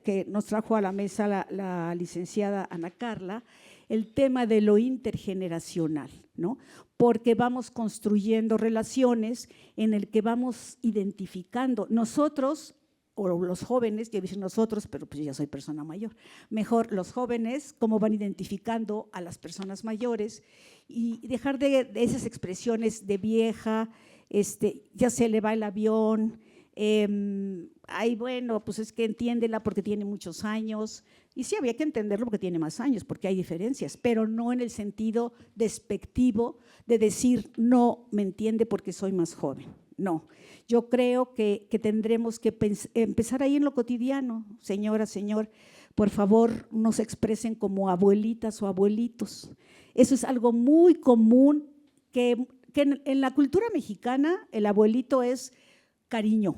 que nos trajo a la mesa la licenciada Ana Carla, el tema de lo intergeneracional, ¿no? Porque vamos construyendo relaciones en el que vamos identificando nosotros, o los jóvenes, yo decir nosotros, pero pues ya soy persona mayor, mejor los jóvenes, cómo van identificando a las personas mayores y dejar de esas expresiones de vieja, ya se le va el avión, ay, bueno, pues es que entiéndela porque tiene muchos años, y sí había que entenderlo porque tiene más años, porque hay diferencias, pero no en el sentido despectivo de decir no me entiende porque soy más joven. No, yo creo que tendremos que empezar ahí en lo cotidiano. Señora, señor, por favor, no se expresen como abuelitas o abuelitos. Eso es algo muy común que en la cultura mexicana el abuelito es cariño,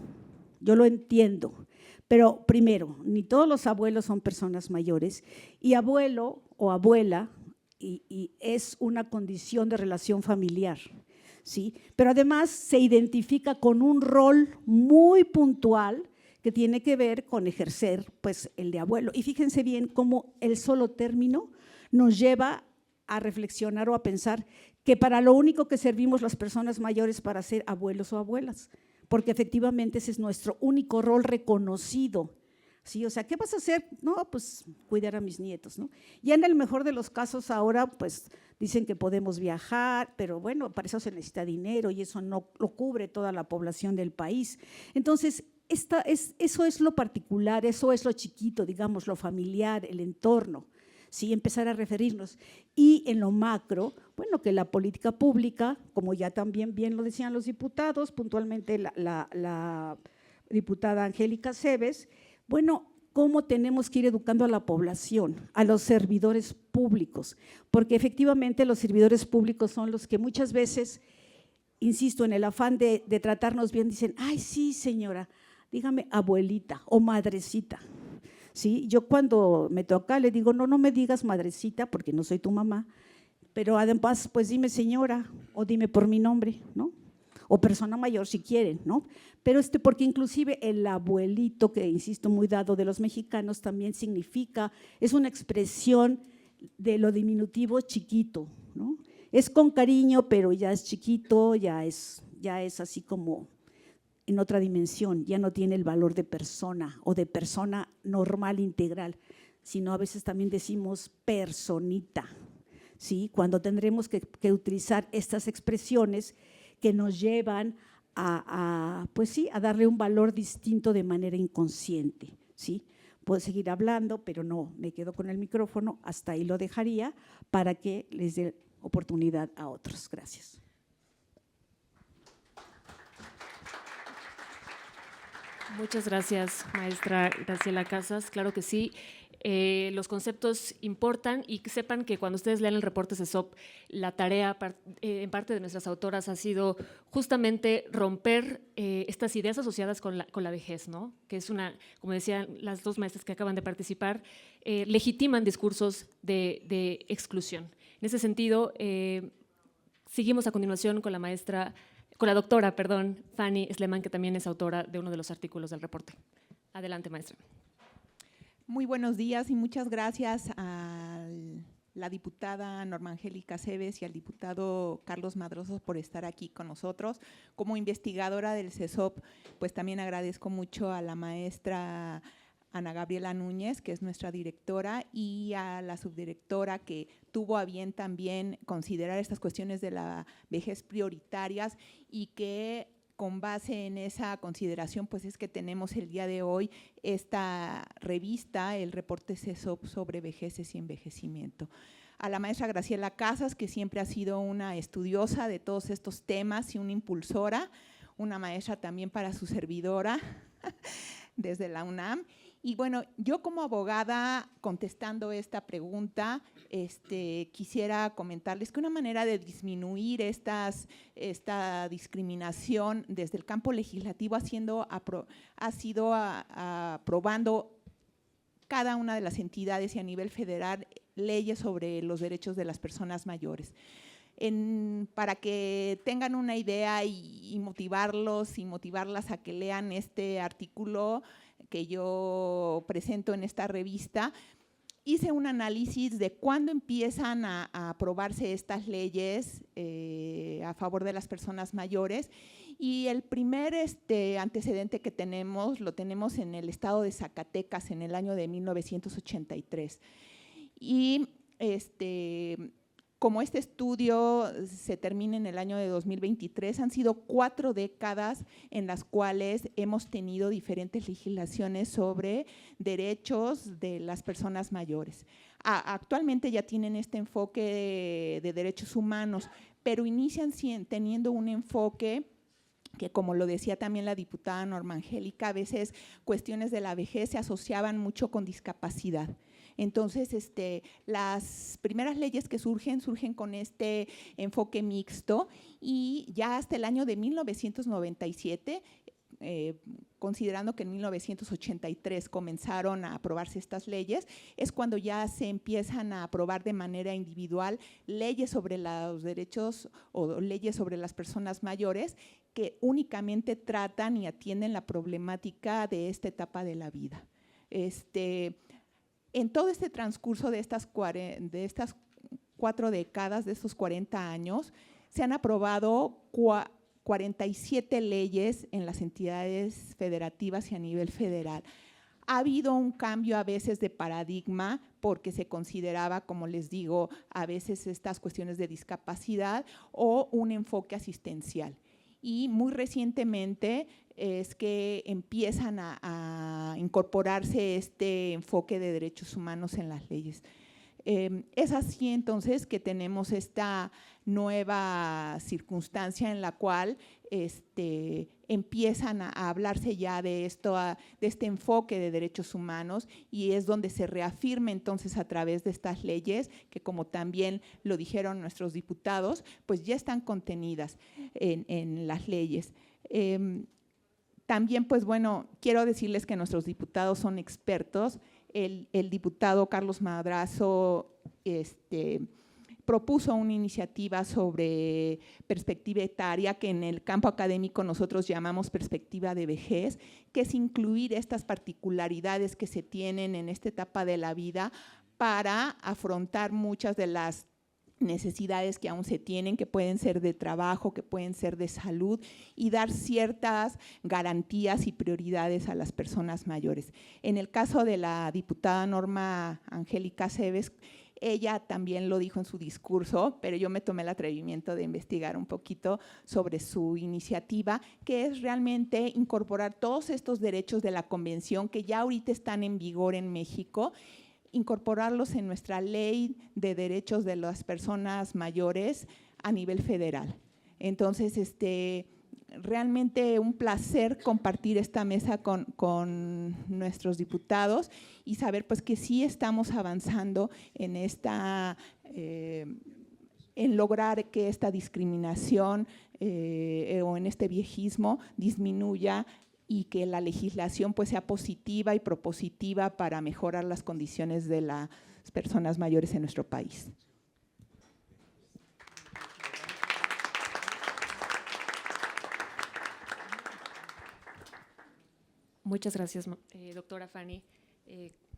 yo lo entiendo, pero primero, ni todos los abuelos son personas mayores y abuelo o abuela y es una condición de relación familiar. ¿Sí? Pero además se identifica con un rol muy puntual que tiene que ver con ejercer pues, el de abuelo. Y fíjense bien cómo el solo término nos lleva a reflexionar o a pensar que para lo único que servimos las personas mayores para ser abuelos o abuelas, porque efectivamente ese es nuestro único rol reconocido. ¿Sí? O sea, ¿qué vas a hacer? No, pues cuidar a mis nietos, ¿no? Ya en el mejor de los casos ahora, pues dicen que podemos viajar, pero bueno, para eso se necesita dinero y eso no lo cubre toda la población del país. Entonces, eso es lo particular, eso es lo chiquito, digamos, lo familiar, el entorno, ¿sí? Empezar a referirnos. Y en lo macro, bueno, que la política pública, como ya también bien lo decían los diputados, puntualmente la diputada Angélica Cebes, bueno, cómo tenemos que ir educando a la población, a los servidores públicos, porque efectivamente los servidores públicos son los que muchas veces, insisto, en el afán de tratarnos bien, dicen, ay, sí, señora, dígame abuelita o madrecita. ¿Sí? Yo cuando me toca le digo, no me digas madrecita porque no soy tu mamá, pero además, pues dime señora o dime por mi nombre, ¿no? O persona mayor si quieren, ¿no? Pero porque inclusive el abuelito, que insisto muy dado de los mexicanos, también significa, es una expresión de lo diminutivo chiquito, ¿no? Es con cariño, pero ya es chiquito, ya es así como en otra dimensión, ya no tiene el valor de persona o de persona normal integral, sino a veces también decimos personita, ¿sí? Cuando tendremos que utilizar estas expresiones que nos llevan pues sí, a darle un valor distinto de manera inconsciente, ¿sí? Puedo seguir hablando, pero no, me quedo con el micrófono, hasta ahí lo dejaría para que les dé oportunidad a otros. Gracias. Muchas gracias, maestra Graciela Casas. Claro que sí. Los conceptos importan y que sepan que cuando ustedes lean el reporte CESOP, la tarea en parte de nuestras autoras ha sido justamente romper estas ideas asociadas con la vejez, ¿no? Que es como decían las dos maestras que acaban de participar, legitiman discursos de exclusión. En ese sentido, seguimos a continuación con la doctora, Fanny Sleman, que también es autora de uno de los artículos del reporte. Adelante, maestra. Muy buenos días y muchas gracias a la diputada Norma Angélica Cebes y al diputado Carlos Madrozo por estar aquí con nosotros. Como investigadora del CESOP, pues también agradezco mucho a la maestra Ana Gabriela Núñez, que es nuestra directora, y a la subdirectora que tuvo a bien también considerar estas cuestiones de la vejez prioritarias y que con base en esa consideración pues es que tenemos el día de hoy esta revista, el reporte CESOP sobre vejeces y envejecimiento. A la maestra Graciela Casas, que siempre ha sido una estudiosa de todos estos temas y una impulsora, una maestra también para su servidora desde la UNAM. Y bueno, yo como abogada, contestando esta pregunta, quisiera comentarles que una manera de disminuir esta discriminación desde el campo legislativo ha sido aprobando cada una de las entidades y a nivel federal leyes sobre los derechos de las personas mayores. Para que tengan una idea y motivarlos y motivarlas a que lean este artículo que yo presento en esta revista, hice un análisis de cuándo empiezan a aprobarse estas leyes a favor de las personas mayores, y el primer antecedente que tenemos, lo tenemos en el estado de Zacatecas en el año de 1983. Y como este estudio se termina en el año de 2023, han sido 4 décadas en las cuales hemos tenido diferentes legislaciones sobre derechos de las personas mayores. Actualmente ya tienen este enfoque de derechos humanos, pero inician teniendo un enfoque que, como lo decía también la diputada Norma Angélica, a veces cuestiones de la vejez se asociaban mucho con discapacidad. Entonces, las primeras leyes que surgen con este enfoque mixto, y ya hasta el año de 1997, considerando que en 1983 comenzaron a aprobarse estas leyes, es cuando ya se empiezan a aprobar de manera individual leyes sobre los derechos o leyes sobre las personas mayores que únicamente tratan y atienden la problemática de esta etapa de la vida. En todo este transcurso de estas 4 décadas, de estos 40 años, se han aprobado 47 leyes en las entidades federativas y a nivel federal. Ha habido un cambio a veces de paradigma porque se consideraba, como les digo, a veces estas cuestiones de discapacidad o un enfoque asistencial. Y muy recientemente es que empiezan a incorporarse este enfoque de derechos humanos en las leyes. Es así entonces que tenemos esta nueva circunstancia en la cual empiezan a hablarse ya de este enfoque de derechos humanos, y es donde se reafirma entonces a través de estas leyes que, como también lo dijeron nuestros diputados, pues ya están contenidas en las leyes. También, pues bueno, quiero decirles que nuestros diputados son expertos. El diputado Carlos Madrazo propuso una iniciativa sobre perspectiva etaria, que en el campo académico nosotros llamamos perspectiva de vejez, que es incluir estas particularidades que se tienen en esta etapa de la vida para afrontar muchas de las necesidades que aún se tienen, que pueden ser de trabajo, que pueden ser de salud, y dar ciertas garantías y prioridades a las personas mayores. En el caso de la diputada Norma Angélica Cebes, ella también lo dijo en su discurso, pero yo me tomé el atrevimiento de investigar un poquito sobre su iniciativa, que es realmente incorporar todos estos derechos de la Convención que ya ahorita están en vigor en México, incorporarlos en nuestra ley de derechos de las personas mayores a nivel federal. Entonces, realmente un placer compartir esta mesa con nuestros diputados y saber pues que sí estamos avanzando en lograr que esta discriminación o en este viejismo disminuya, y que la legislación pues sea positiva y propositiva para mejorar las condiciones de las personas mayores en nuestro país. Muchas gracias, doctora Fanny.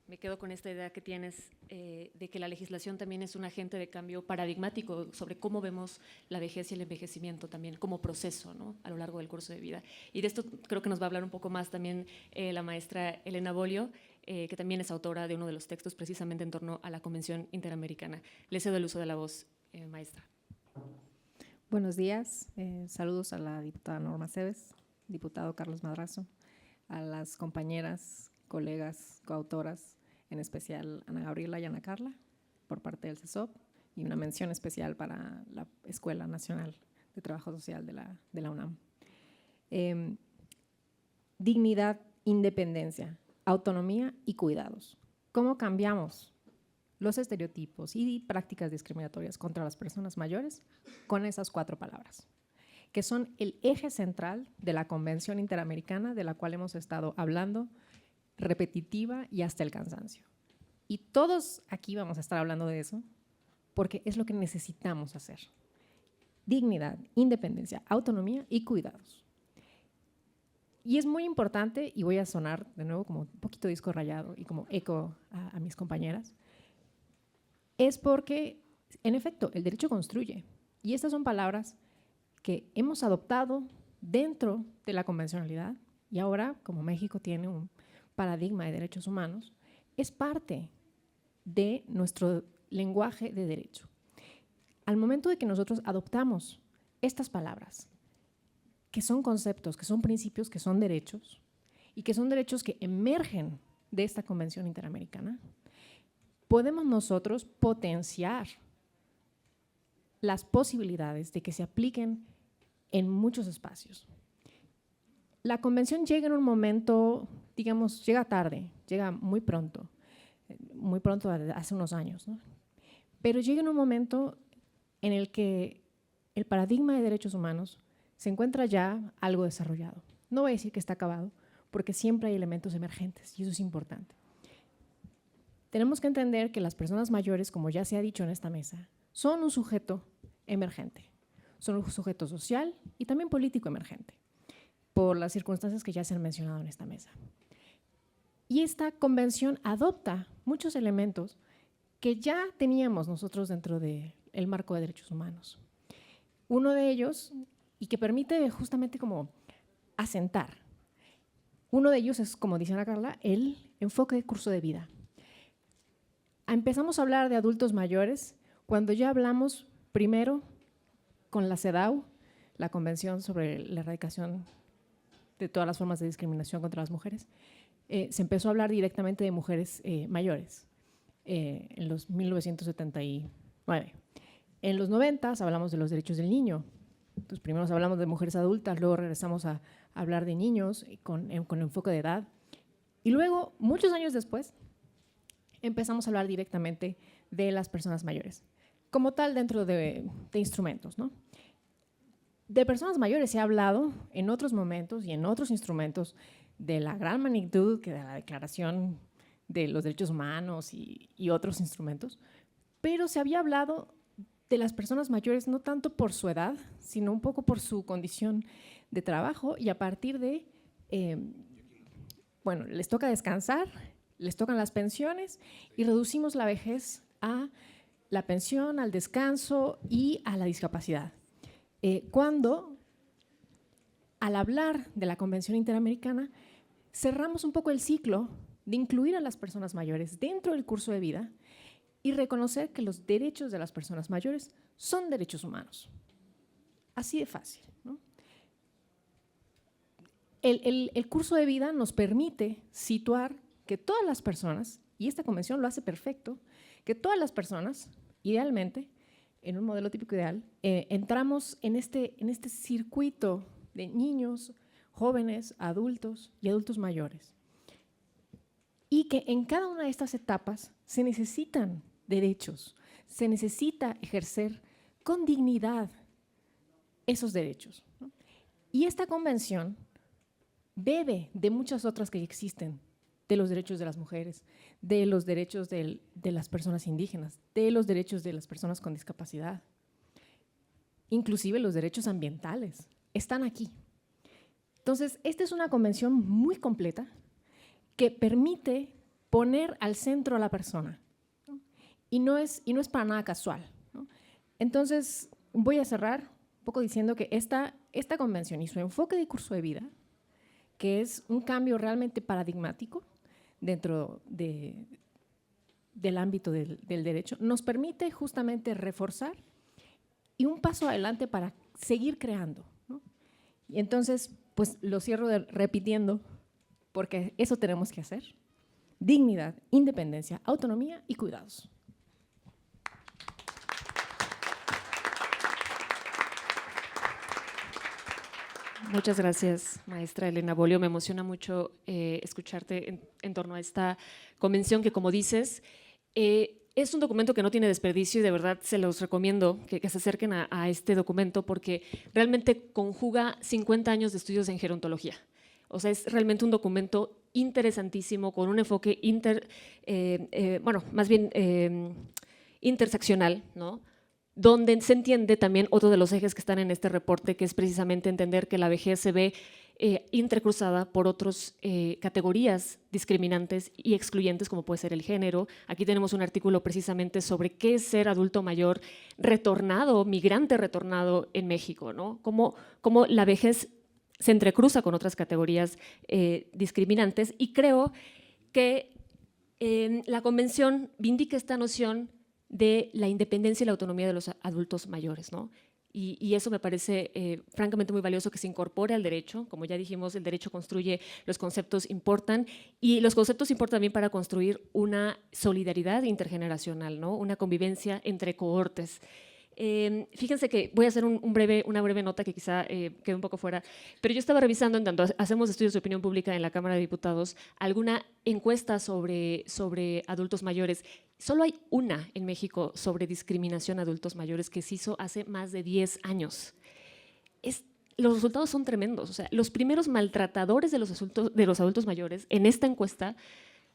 Me quedo con esta idea que tienes de que la legislación también es un agente de cambio paradigmático sobre cómo vemos la vejez y el envejecimiento también como proceso, ¿no?, a lo largo del curso de vida. Y de esto creo que nos va a hablar un poco más también la maestra Elena Bolio, que también es autora de uno de los textos precisamente en torno a la Convención Interamericana. Le cedo el uso de la voz, maestra. Buenos días, saludos a la diputada Norma Cebes, diputado Carlos Madrazo, a las compañeras, colegas, coautoras, en especial Ana Gabriela y Ana Carla, por parte del CESOP, y una mención especial para la Escuela Nacional de Trabajo Social de la UNAM. Dignidad, independencia, autonomía y cuidados. ¿Cómo cambiamos los estereotipos y prácticas discriminatorias contra las personas mayores con esas 4 palabras, que son el eje central de la Convención Interamericana, de la cual hemos estado hablando repetitiva y hasta el cansancio? Y todos aquí vamos a estar hablando de eso porque es lo que necesitamos hacer. Dignidad, independencia, autonomía y cuidados. Y es muy importante, y voy a sonar de nuevo como un poquito disco rayado y como eco a mis compañeras, es porque, en efecto, el derecho construye. Y estas son palabras que hemos adoptado dentro de la convencionalidad, y ahora, como México tiene un paradigma de derechos humanos, es parte de nuestro lenguaje de derecho. Al momento de que nosotros adoptamos estas palabras, que son conceptos, que son principios, que son derechos, y que son derechos que emergen de esta Convención Interamericana, podemos nosotros potenciar las posibilidades de que se apliquen en muchos espacios. La Convención llega en un momento, digamos, llega tarde, llega muy pronto hace unos años, ¿no? Pero llega en un momento en el que el paradigma de derechos humanos se encuentra ya algo desarrollado. No voy a decir que está acabado, porque siempre hay elementos emergentes y eso es importante. Tenemos que entender que las personas mayores, como ya se ha dicho en esta mesa, son un sujeto emergente, son un sujeto social y también político emergente, por las circunstancias que ya se han mencionado en esta mesa. Y esta convención adopta muchos elementos que ya teníamos nosotros dentro del marco de derechos humanos. Uno de ellos, y que permite justamente como asentar, uno de ellos es, como dice Ana Carla, el enfoque de curso de vida. Empezamos a hablar de adultos mayores cuando ya hablamos primero con la CEDAW, la Convención sobre la Erradicación de todas las formas de discriminación contra las mujeres. Se empezó a hablar directamente de mujeres mayores en los 1979. En los 90 hablamos de los derechos del niño. Entonces, primero hablamos de mujeres adultas, luego regresamos a hablar de niños con enfoque de edad. Y luego, muchos años después, empezamos a hablar directamente de las personas mayores, como tal dentro de instrumentos, ¿no? De personas mayores se ha hablado en otros momentos y en otros instrumentos de la gran magnitud que de la Declaración de los Derechos Humanos y otros instrumentos, pero se había hablado de las personas mayores no tanto por su edad, sino un poco por su condición de trabajo y a partir de, bueno, les toca descansar, les tocan las pensiones y reducimos la vejez a la pensión, al descanso y a la discapacidad. Cuando, al hablar de la Convención Interamericana, cerramos un poco el ciclo de incluir a las personas mayores dentro del curso de vida y reconocer que los derechos de las personas mayores son derechos humanos. Así de fácil, ¿no? El curso de vida nos permite situar que todas las personas, y esta convención lo hace perfecto, que todas las personas, idealmente, en un modelo típico ideal, entramos en este circuito de niños, jóvenes, adultos y adultos mayores. Y que en cada una de estas etapas se necesitan derechos, se necesita ejercer con dignidad esos derechos, ¿no? Y esta convención bebe de muchas otras que existen, de los derechos de las mujeres, de los derechos de las personas indígenas, de los derechos de las personas con discapacidad, inclusive los derechos ambientales, están aquí. Entonces, esta es una convención muy completa que permite poner al centro a la persona, ¿no? Y no es para nada casual, ¿no? Entonces, voy a cerrar un poco diciendo que esta convención y su enfoque de curso de vida, que es un cambio realmente paradigmático dentro del ámbito del derecho, nos permite justamente reforzar y un paso adelante para seguir creando, ¿no? Y entonces, pues lo cierro repitiendo, porque eso tenemos que hacer: dignidad, independencia, autonomía y cuidados. Muchas gracias, maestra Elena Bolio. Me emociona mucho escucharte en torno a esta convención que, como dices, es un documento que no tiene desperdicio y de verdad se los recomiendo que se acerquen a este documento porque realmente conjuga 50 años de estudios en gerontología. O sea, es realmente un documento interesantísimo con un enfoque interseccional, ¿no? Donde se entiende también otro de los ejes que están en este reporte, que es precisamente entender que la vejez se ve intercruzada por otras categorías discriminantes y excluyentes, como puede ser el género. Aquí tenemos un artículo precisamente sobre qué es ser adulto mayor retornado, migrante retornado en México, ¿no? Cómo la vejez se entrecruza con otras categorías discriminantes, y creo que la convención vindica esta noción de la independencia y la autonomía de los adultos mayores, ¿no? Y eso me parece francamente muy valioso que se incorpore al derecho. Como ya dijimos, el derecho construye, los conceptos importan, y los conceptos importan también para construir una solidaridad intergeneracional, ¿no? Una convivencia entre cohortes. Fíjense que voy a hacer una breve nota que quizá quede un poco fuera, pero yo estaba revisando, en tanto hacemos estudios de opinión pública en la Cámara de Diputados, alguna encuesta sobre adultos mayores. Solo hay una en México sobre discriminación a adultos mayores que se hizo hace más de 10 años. Los resultados son tremendos. O sea, los primeros maltratadores de los adultos mayores en esta encuesta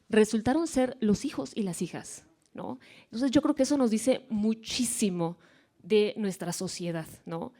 resultaron ser los hijos y las hijas, ¿no? Entonces yo creo que eso nos dice muchísimo de nuestra sociedad, ¿no?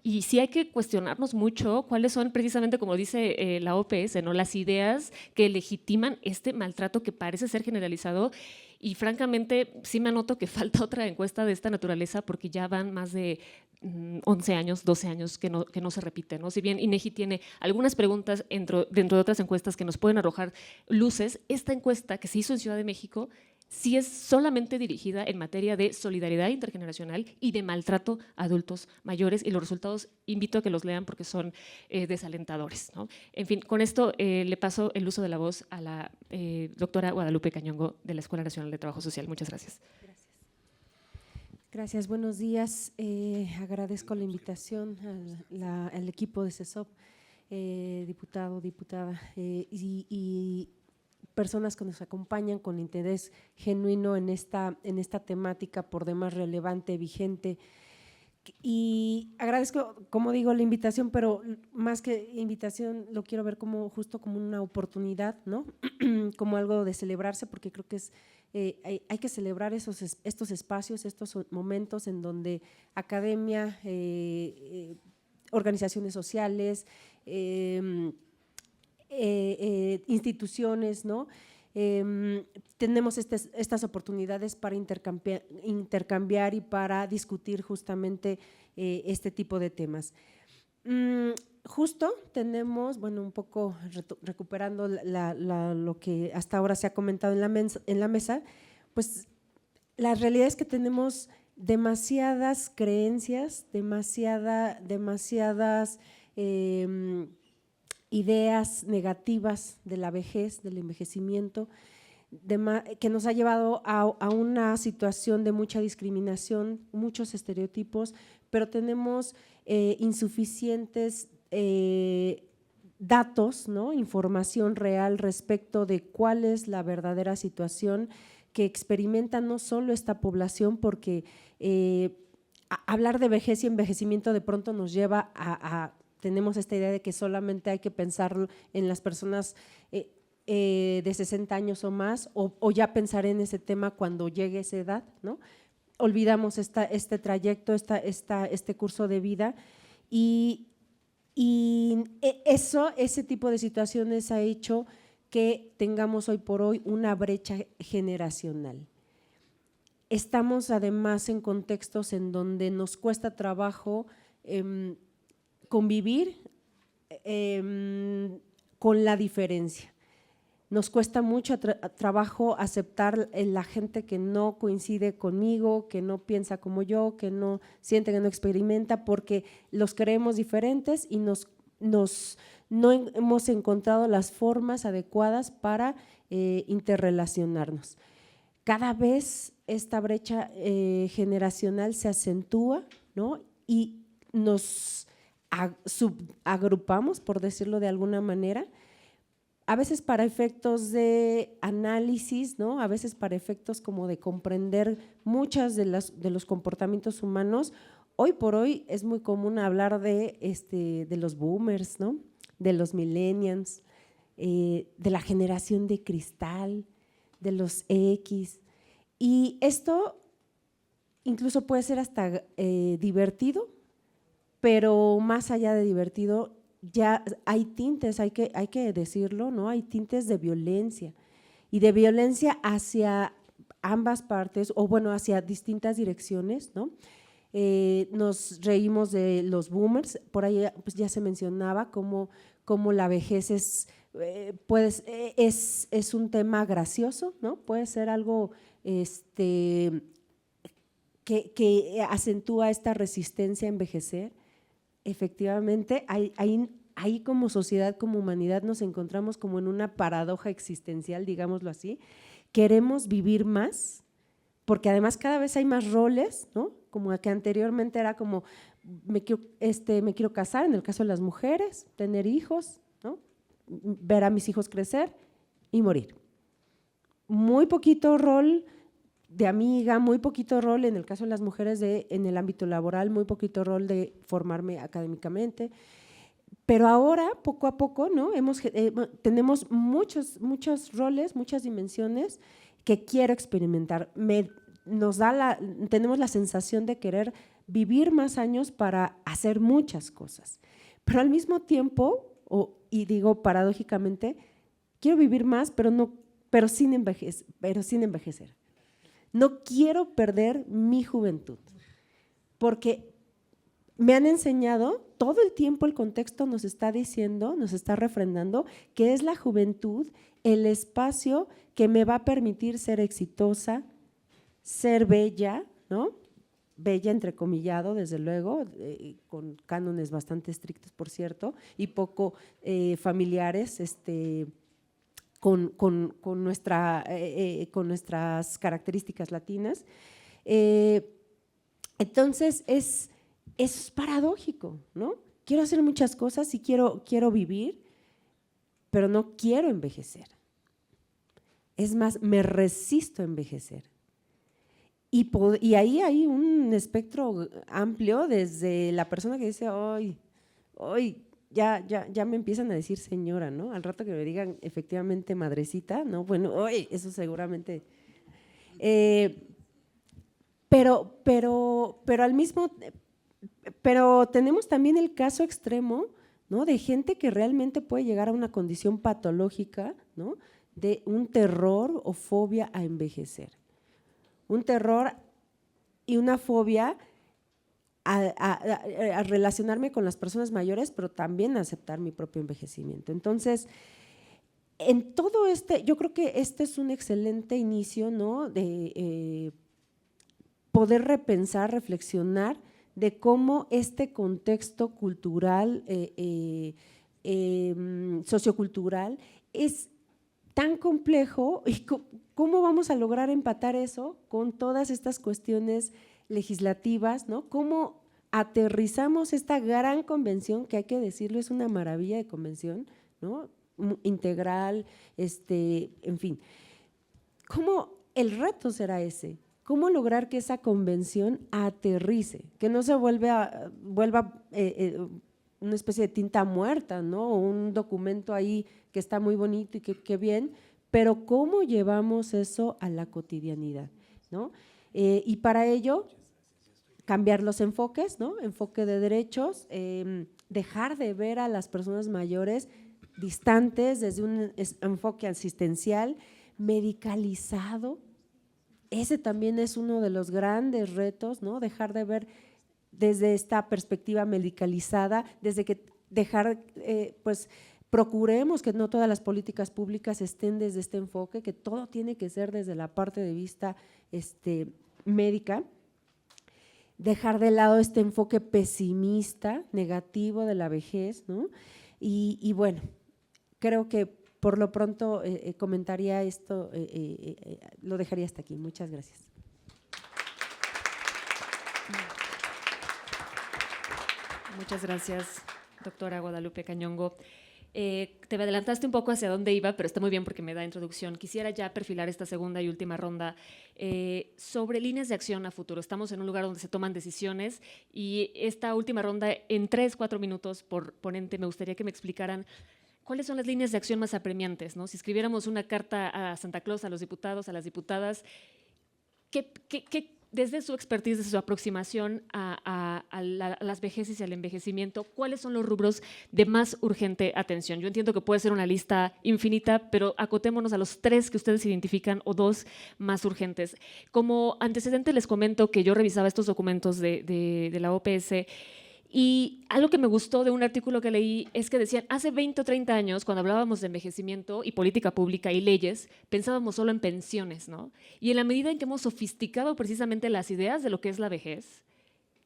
Y sí hay que cuestionarnos mucho cuáles son precisamente, como dice la OPS, ¿no? Las ideas que legitiman este maltrato que parece ser generalizado. Y francamente sí me anoto que falta otra encuesta de esta naturaleza porque ya van más de 11 años, 12 años que no se repite, ¿no? Si bien INEGI tiene algunas preguntas dentro de otras encuestas que nos pueden arrojar luces, esta encuesta que se hizo en Ciudad de México sí es solamente dirigida en materia de solidaridad intergeneracional y de maltrato a adultos mayores, y los resultados invito a que los lean porque son desalentadores, ¿no? En fin, con esto le paso el uso de la voz a la doctora Guadalupe Cañongo de la Escuela Nacional de Trabajo Social. Muchas gracias. Gracias, buenos días. Agradezco la invitación al equipo de CESOP, diputado, diputada y personas que nos acompañan con interés genuino en esta temática por demás relevante, vigente. Y agradezco, como digo, la invitación, pero más que invitación lo quiero ver justo como una oportunidad, ¿no? Como algo de celebrarse, porque creo que hay que celebrar estos espacios, estos momentos en donde academia, organizaciones sociales, instituciones, ¿no? Tenemos estas oportunidades para intercambiar y para discutir justamente este tipo de temas. Justo tenemos, bueno, un poco recuperando lo que hasta ahora se ha comentado en la mesa, pues la realidad es que tenemos demasiadas creencias, demasiadas ideas negativas de la vejez, del envejecimiento, que nos ha llevado a una situación de mucha discriminación, muchos estereotipos, pero tenemos insuficientes datos, ¿no? Información real respecto de cuál es la verdadera situación que experimenta no solo esta población, porque hablar de vejez y envejecimiento de pronto nos lleva tenemos esta idea de que solamente hay que pensar en las personas de 60 años o más, o ya pensar en ese tema cuando llegue esa edad, ¿no? Olvidamos este trayecto, este curso de vida, y Y ese tipo de situaciones ha hecho que tengamos hoy por hoy una brecha generacional. Estamos además en contextos en donde nos cuesta trabajo convivir con la diferencia. Nos cuesta mucho trabajo aceptar la gente que no coincide conmigo, que no piensa como yo, que no siente, que no experimenta, porque los creemos diferentes y no hemos encontrado las formas adecuadas para interrelacionarnos. Cada vez esta brecha generacional se acentúa, ¿no? Y nos subagrupamos, por decirlo de alguna manera, a veces para efectos de análisis, ¿no? A veces para efectos como de comprender muchas de los comportamientos humanos. Hoy por hoy es muy común hablar de los boomers, ¿no? De los millennials, de la generación de cristal, de los X. Y esto incluso puede ser hasta divertido, pero más allá de divertido, ya hay tintes, hay que decirlo, ¿no? Hay tintes de violencia, y de violencia hacia ambas partes, o bueno, hacia distintas direcciones, ¿no? Nos reímos de los boomers, por ahí pues ya se mencionaba cómo la vejez es un tema gracioso, ¿no? Puede ser algo que acentúa esta resistencia a envejecer. Efectivamente, ahí como sociedad, como humanidad, nos encontramos como en una paradoja existencial, digámoslo así. Queremos vivir más, porque además cada vez hay más roles, ¿no? Como que anteriormente era como, me quiero casar, en el caso de las mujeres, tener hijos, ¿no? Ver a mis hijos crecer y morir. Muy poquito rol de amiga, muy poquito rol en el caso de las mujeres en el ámbito laboral, muy poquito rol de formarme académicamente, pero ahora poco a poco, ¿no? Tenemos muchos roles, muchas dimensiones que quiero experimentar. Tenemos la sensación de querer vivir más años para hacer muchas cosas, pero al mismo tiempo, y digo paradójicamente, quiero vivir más, pero sin envejecer. No quiero perder mi juventud, porque me han enseñado, todo el tiempo el contexto nos está diciendo, nos está refrendando que es la juventud el espacio que me va a permitir ser exitosa, ser bella, ¿no? Bella entrecomillado, desde luego, con cánones bastante estrictos, por cierto, y poco familiares, con nuestras características latinas. Entonces es paradójico, ¿no? Quiero hacer muchas cosas y quiero vivir, pero no quiero envejecer. Es más, me resisto a envejecer. Y ahí hay un espectro amplio, desde la persona que dice, hoy ya me empiezan a decir señora, ¿no? Al rato que me digan efectivamente madrecita, ¿no? Bueno, hoy eso seguramente. Pero tenemos también el caso extremo, ¿no? De gente que realmente puede llegar a una condición patológica, ¿no? De un terror o fobia a envejecer. Un terror y una fobia a relacionarme con las personas mayores, pero también a aceptar mi propio envejecimiento. Entonces, en todo yo creo que este es un excelente inicio, ¿no? De poder repensar, reflexionar de cómo este contexto cultural, sociocultural, es tan complejo, y cómo vamos a lograr empatar eso con todas estas cuestiones legislativas, ¿no? Cómo aterrizamos esta gran convención, que hay que decirlo, es una maravilla de convención, ¿no? Integral, en fin. ¿Cómo el reto será ese? ¿Cómo lograr que esa convención aterrice? Que no se vuelva una especie de tinta muerta, ¿no? Un documento ahí que está muy bonito y que bien, pero ¿cómo llevamos eso a la cotidianidad, ¿no? Y para ello, cambiar los enfoques, ¿no? Enfoque de derechos, dejar de ver a las personas mayores distantes desde un enfoque asistencial, medicalizado. Ese también es uno de los grandes retos, ¿no? Dejar de ver desde esta perspectiva medicalizada, desde que dejar, pues, procuremos que no todas las políticas públicas estén desde este enfoque, que todo tiene que ser desde la parte de vista médica. Dejar de lado este enfoque pesimista, negativo de la vejez, ¿no? Y bueno, creo que por lo pronto comentaría esto, lo dejaría hasta aquí. Muchas gracias. Muchas gracias, doctora Guadalupe Cañongo. Te adelantaste un poco hacia dónde iba, pero está muy bien porque me da introducción. Quisiera ya perfilar esta segunda y última ronda sobre líneas de acción a futuro. Estamos en un lugar donde se toman decisiones y esta última ronda, en 3-4 minutos por ponente, me gustaría que me explicaran cuáles son las líneas de acción más apremiantes, ¿no? Si escribiéramos una carta a Santa Claus, a los diputados, a las diputadas, ¿qué desde su expertise, desde su aproximación a las vejeces y al envejecimiento, cuáles son los rubros de más urgente atención? Yo entiendo que puede ser una lista infinita, pero acotémonos a los 3 que ustedes identifican o 2 más urgentes. Como antecedente les comento que yo revisaba estos documentos de la OPS y algo que me gustó de un artículo que leí es que decían, hace 20 o 30 años, cuando hablábamos de envejecimiento y política pública y leyes, pensábamos solo en pensiones, ¿no? Y en la medida en que hemos sofisticado precisamente las ideas de lo que es la vejez,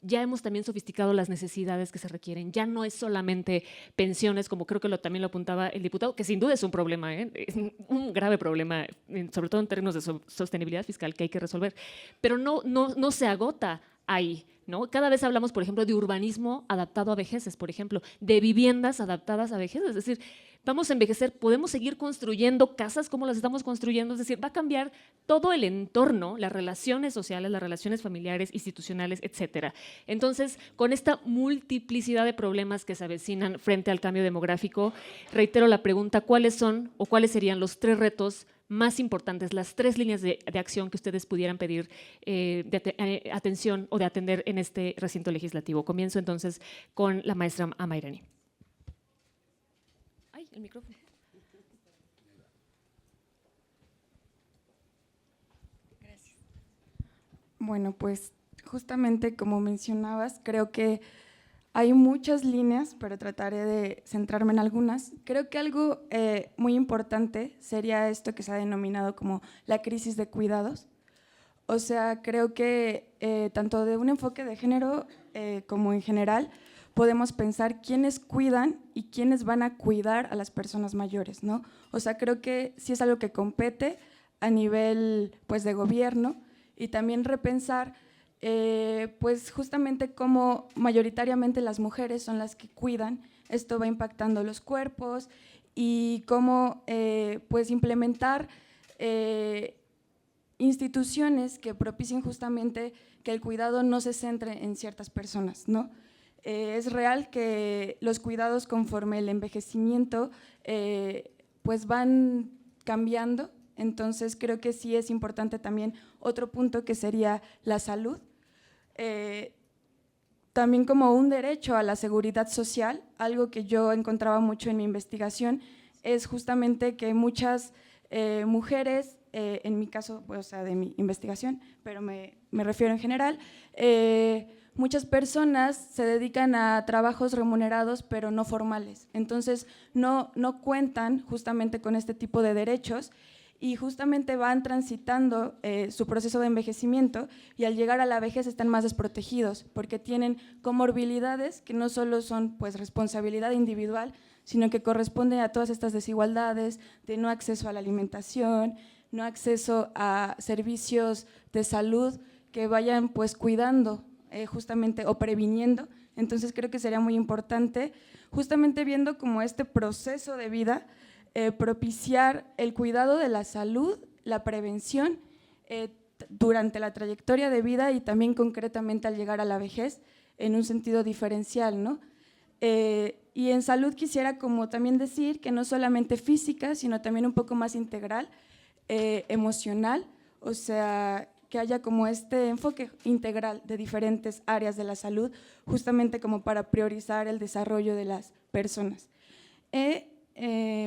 ya hemos también sofisticado las necesidades que se requieren. Ya no es solamente pensiones, como creo que también lo apuntaba el diputado, que sin duda es un problema, es un grave problema, sobre todo en términos de sostenibilidad fiscal que hay que resolver, pero no se agota ahí, ¿no? Cada vez hablamos, por ejemplo, de urbanismo adaptado a vejeces, por ejemplo, de viviendas adaptadas a vejeces, es decir, vamos a envejecer, podemos seguir construyendo casas como las estamos construyendo, es decir, va a cambiar todo el entorno, las relaciones sociales, las relaciones familiares, institucionales, etcétera. Entonces, con esta multiplicidad de problemas que se avecinan frente al cambio demográfico, reitero la pregunta, ¿cuáles son o cuáles serían los 3 retos más importantes, las 3 líneas de acción que ustedes pudieran pedir de atención o de atender en este recinto legislativo? Comienzo entonces con la maestra Amairani. Ay, el micrófono. Gracias. Bueno, pues justamente como mencionabas, creo que hay muchas líneas, pero trataré de centrarme en algunas. Creo que algo muy importante sería esto que se ha denominado como la crisis de cuidados. O sea, creo que tanto de un enfoque de género como en general, podemos pensar quiénes cuidan y quiénes van a cuidar a las personas mayores, ¿no? O sea, creo que sí es algo que compete a nivel, pues, de gobierno y también repensar pues justamente cómo mayoritariamente las mujeres son las que cuidan, esto va impactando los cuerpos y cómo pues implementar instituciones que propicien justamente que el cuidado no se centre en ciertas personas, ¿no? Es real que los cuidados conforme el envejecimiento pues van cambiando, entonces creo que sí es importante también otro punto que sería la salud. También como un derecho a la seguridad social, algo que yo encontraba mucho en mi investigación, es justamente que muchas mujeres, en mi caso, pues, o sea, de mi investigación, pero me refiero en general, muchas personas se dedican a trabajos remunerados pero no formales, entonces no cuentan justamente con este tipo de derechos y justamente van transitando su proceso de envejecimiento y al llegar a la vejez están más desprotegidos porque tienen comorbilidades que no solo son pues responsabilidad individual, sino que corresponden a todas estas desigualdades de no acceso a la alimentación, no acceso a servicios de salud que vayan pues cuidando justamente o previniendo. Entonces creo que sería muy importante justamente viendo como este proceso de vida propiciar el cuidado de la salud, la prevención durante la trayectoria de vida y también concretamente al llegar a la vejez en un sentido diferencial, ¿no? Y en salud quisiera como también decir que no solamente física, sino también un poco más integral, emocional, o sea, que haya como este enfoque integral de diferentes áreas de la salud, justamente como para priorizar el desarrollo de las personas.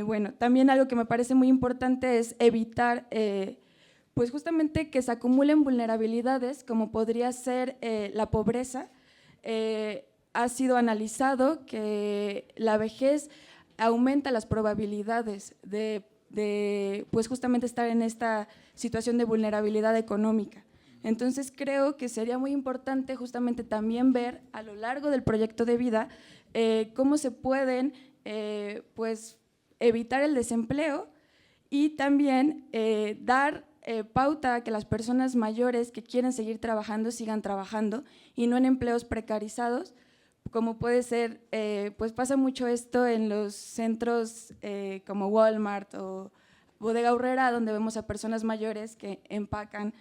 Bueno, también algo que me parece muy importante es evitar pues justamente que se acumulen vulnerabilidades, como podría ser la pobreza. Ha sido analizado que la vejez aumenta las probabilidades de pues justamente estar en esta situación de vulnerabilidad económica. Entonces creo que sería muy importante justamente también ver a lo largo del proyecto de vida cómo se pueden pues evitar el desempleo y también dar pauta a que las personas mayores que quieren seguir trabajando sigan trabajando y no en empleos precarizados, como puede ser, pues pasa mucho esto en los centros como Walmart o Bodega Aurrera, donde vemos a personas mayores que empacan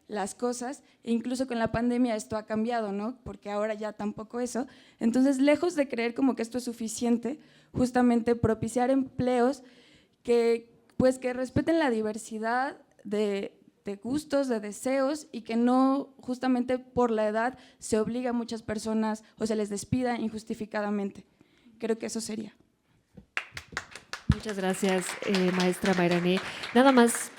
las cosas, e incluso con la pandemia esto ha cambiado, ¿no? Porque ahora ya tampoco eso. Entonces, lejos de creer como que esto es suficiente, justamente propiciar empleos que respeten la diversidad de gustos, de deseos y que no justamente por la edad se obliga a muchas personas o se les despida injustificadamente. Creo que eso sería. Muchas gracias, maestra Mayrani. Nada más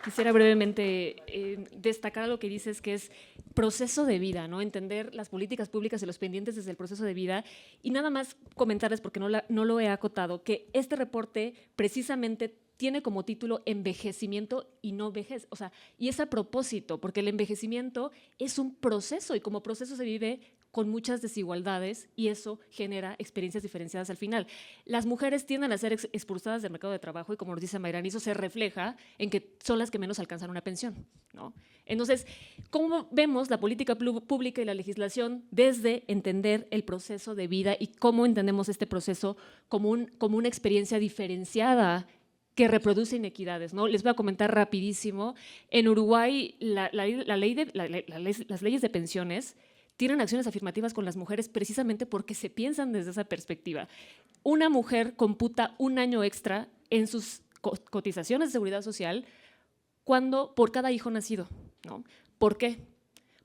quisiera brevemente destacar lo que dices, que es proceso de vida, ¿no? Entender las políticas públicas y los pendientes desde el proceso de vida. Y nada más comentarles, porque no lo he acotado, que este reporte precisamente tiene como título envejecimiento y no vejez, o sea, y es a propósito, porque el envejecimiento es un proceso y como proceso se vive con muchas desigualdades y eso genera experiencias diferenciadas al final. Las mujeres tienden a ser expulsadas del mercado de trabajo y como nos dice Mayrani, eso se refleja en que son las que menos alcanzan una pensión, ¿no? Entonces, ¿cómo vemos la política pública y la legislación desde entender el proceso de vida y cómo entendemos este proceso como una experiencia diferenciada que reproduce inequidades, ¿no? Les voy a comentar rapidísimo. En Uruguay, las leyes de pensiones tienen acciones afirmativas con las mujeres precisamente porque se piensan desde esa perspectiva. Una mujer computa un año extra en sus cotizaciones de seguridad social por cada hijo nacido, ¿no? ¿Por qué?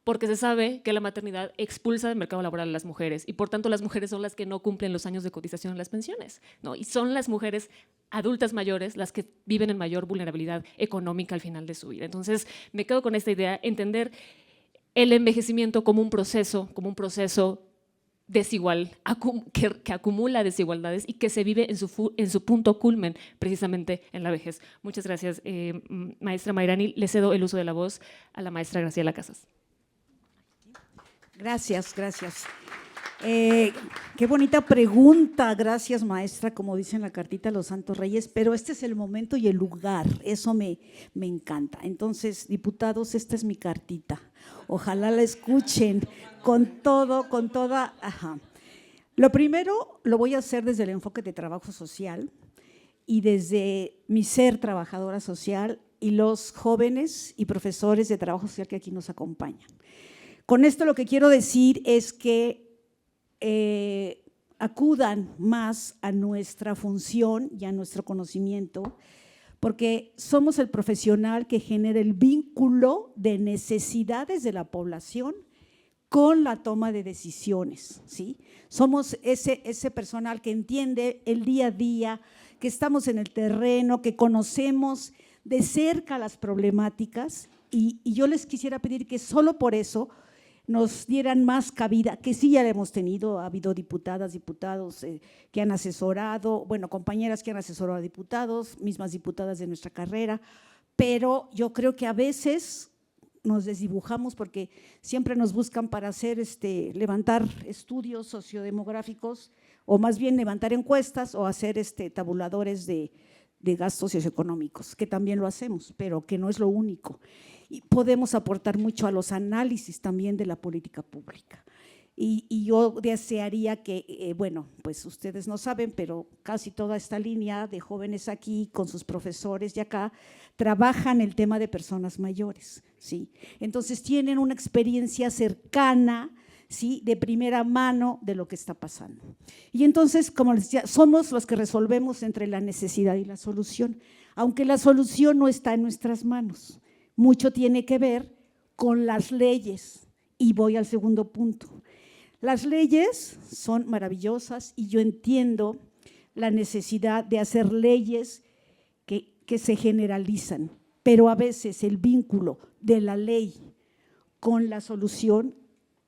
Porque se sabe que la maternidad expulsa del mercado laboral a las mujeres y por tanto las mujeres son las que no cumplen los años de cotización en las pensiones, ¿no? Y son las mujeres adultas mayores las que viven en mayor vulnerabilidad económica al final de su vida. Entonces me quedo con esta idea, entender el envejecimiento como un proceso desigual, que acumula desigualdades y que se vive en su punto culmen precisamente en la vejez. Muchas gracias, maestra Mayrani. Le cedo el uso de la voz a la maestra Graciela Casas. Gracias. Qué bonita pregunta, gracias maestra, como dice en la cartita Los Santos Reyes, pero este es el momento y el lugar, eso me encanta. Entonces, diputados, esta es mi cartita, ojalá la escuchen con toda. Ajá. Lo primero lo voy a hacer desde el enfoque de trabajo social y desde mi ser trabajadora social y los jóvenes y profesores de trabajo social que aquí nos acompañan. Con esto lo que quiero decir es que acudan más a nuestra función y a nuestro conocimiento, porque somos el profesional que genera el vínculo de necesidades de la población con la toma de decisiones, ¿sí? Somos ese personal que entiende el día a día, que estamos en el terreno, que conocemos de cerca las problemáticas y yo les quisiera pedir que solo por eso nos dieran más cabida, que sí ya la hemos tenido, ha habido diputadas, diputados que han asesorado, bueno, compañeras que han asesorado a diputados, mismas diputadas de nuestra carrera, pero yo creo que a veces nos desdibujamos porque siempre nos buscan para hacer levantar estudios sociodemográficos o más bien levantar encuestas o hacer tabuladores de gastos socioeconómicos, que también lo hacemos, pero que no es lo único. Y podemos aportar mucho a los análisis también de la política pública. Y yo desearía que, bueno, pues ustedes no saben, pero casi toda esta línea de jóvenes aquí, con sus profesores y acá, trabajan el tema de personas mayores, ¿sí? Entonces tienen una experiencia cercana, ¿sí?, de primera mano de lo que está pasando. Y entonces, como les decía, somos los que resolvemos entre la necesidad y la solución, aunque la solución no está en nuestras manos. mucho tiene que ver con las leyes. Y voy al segundo punto. Las leyes son maravillosas y yo entiendo la necesidad de hacer leyes que se generalizan, pero a veces el vínculo de la ley con la solución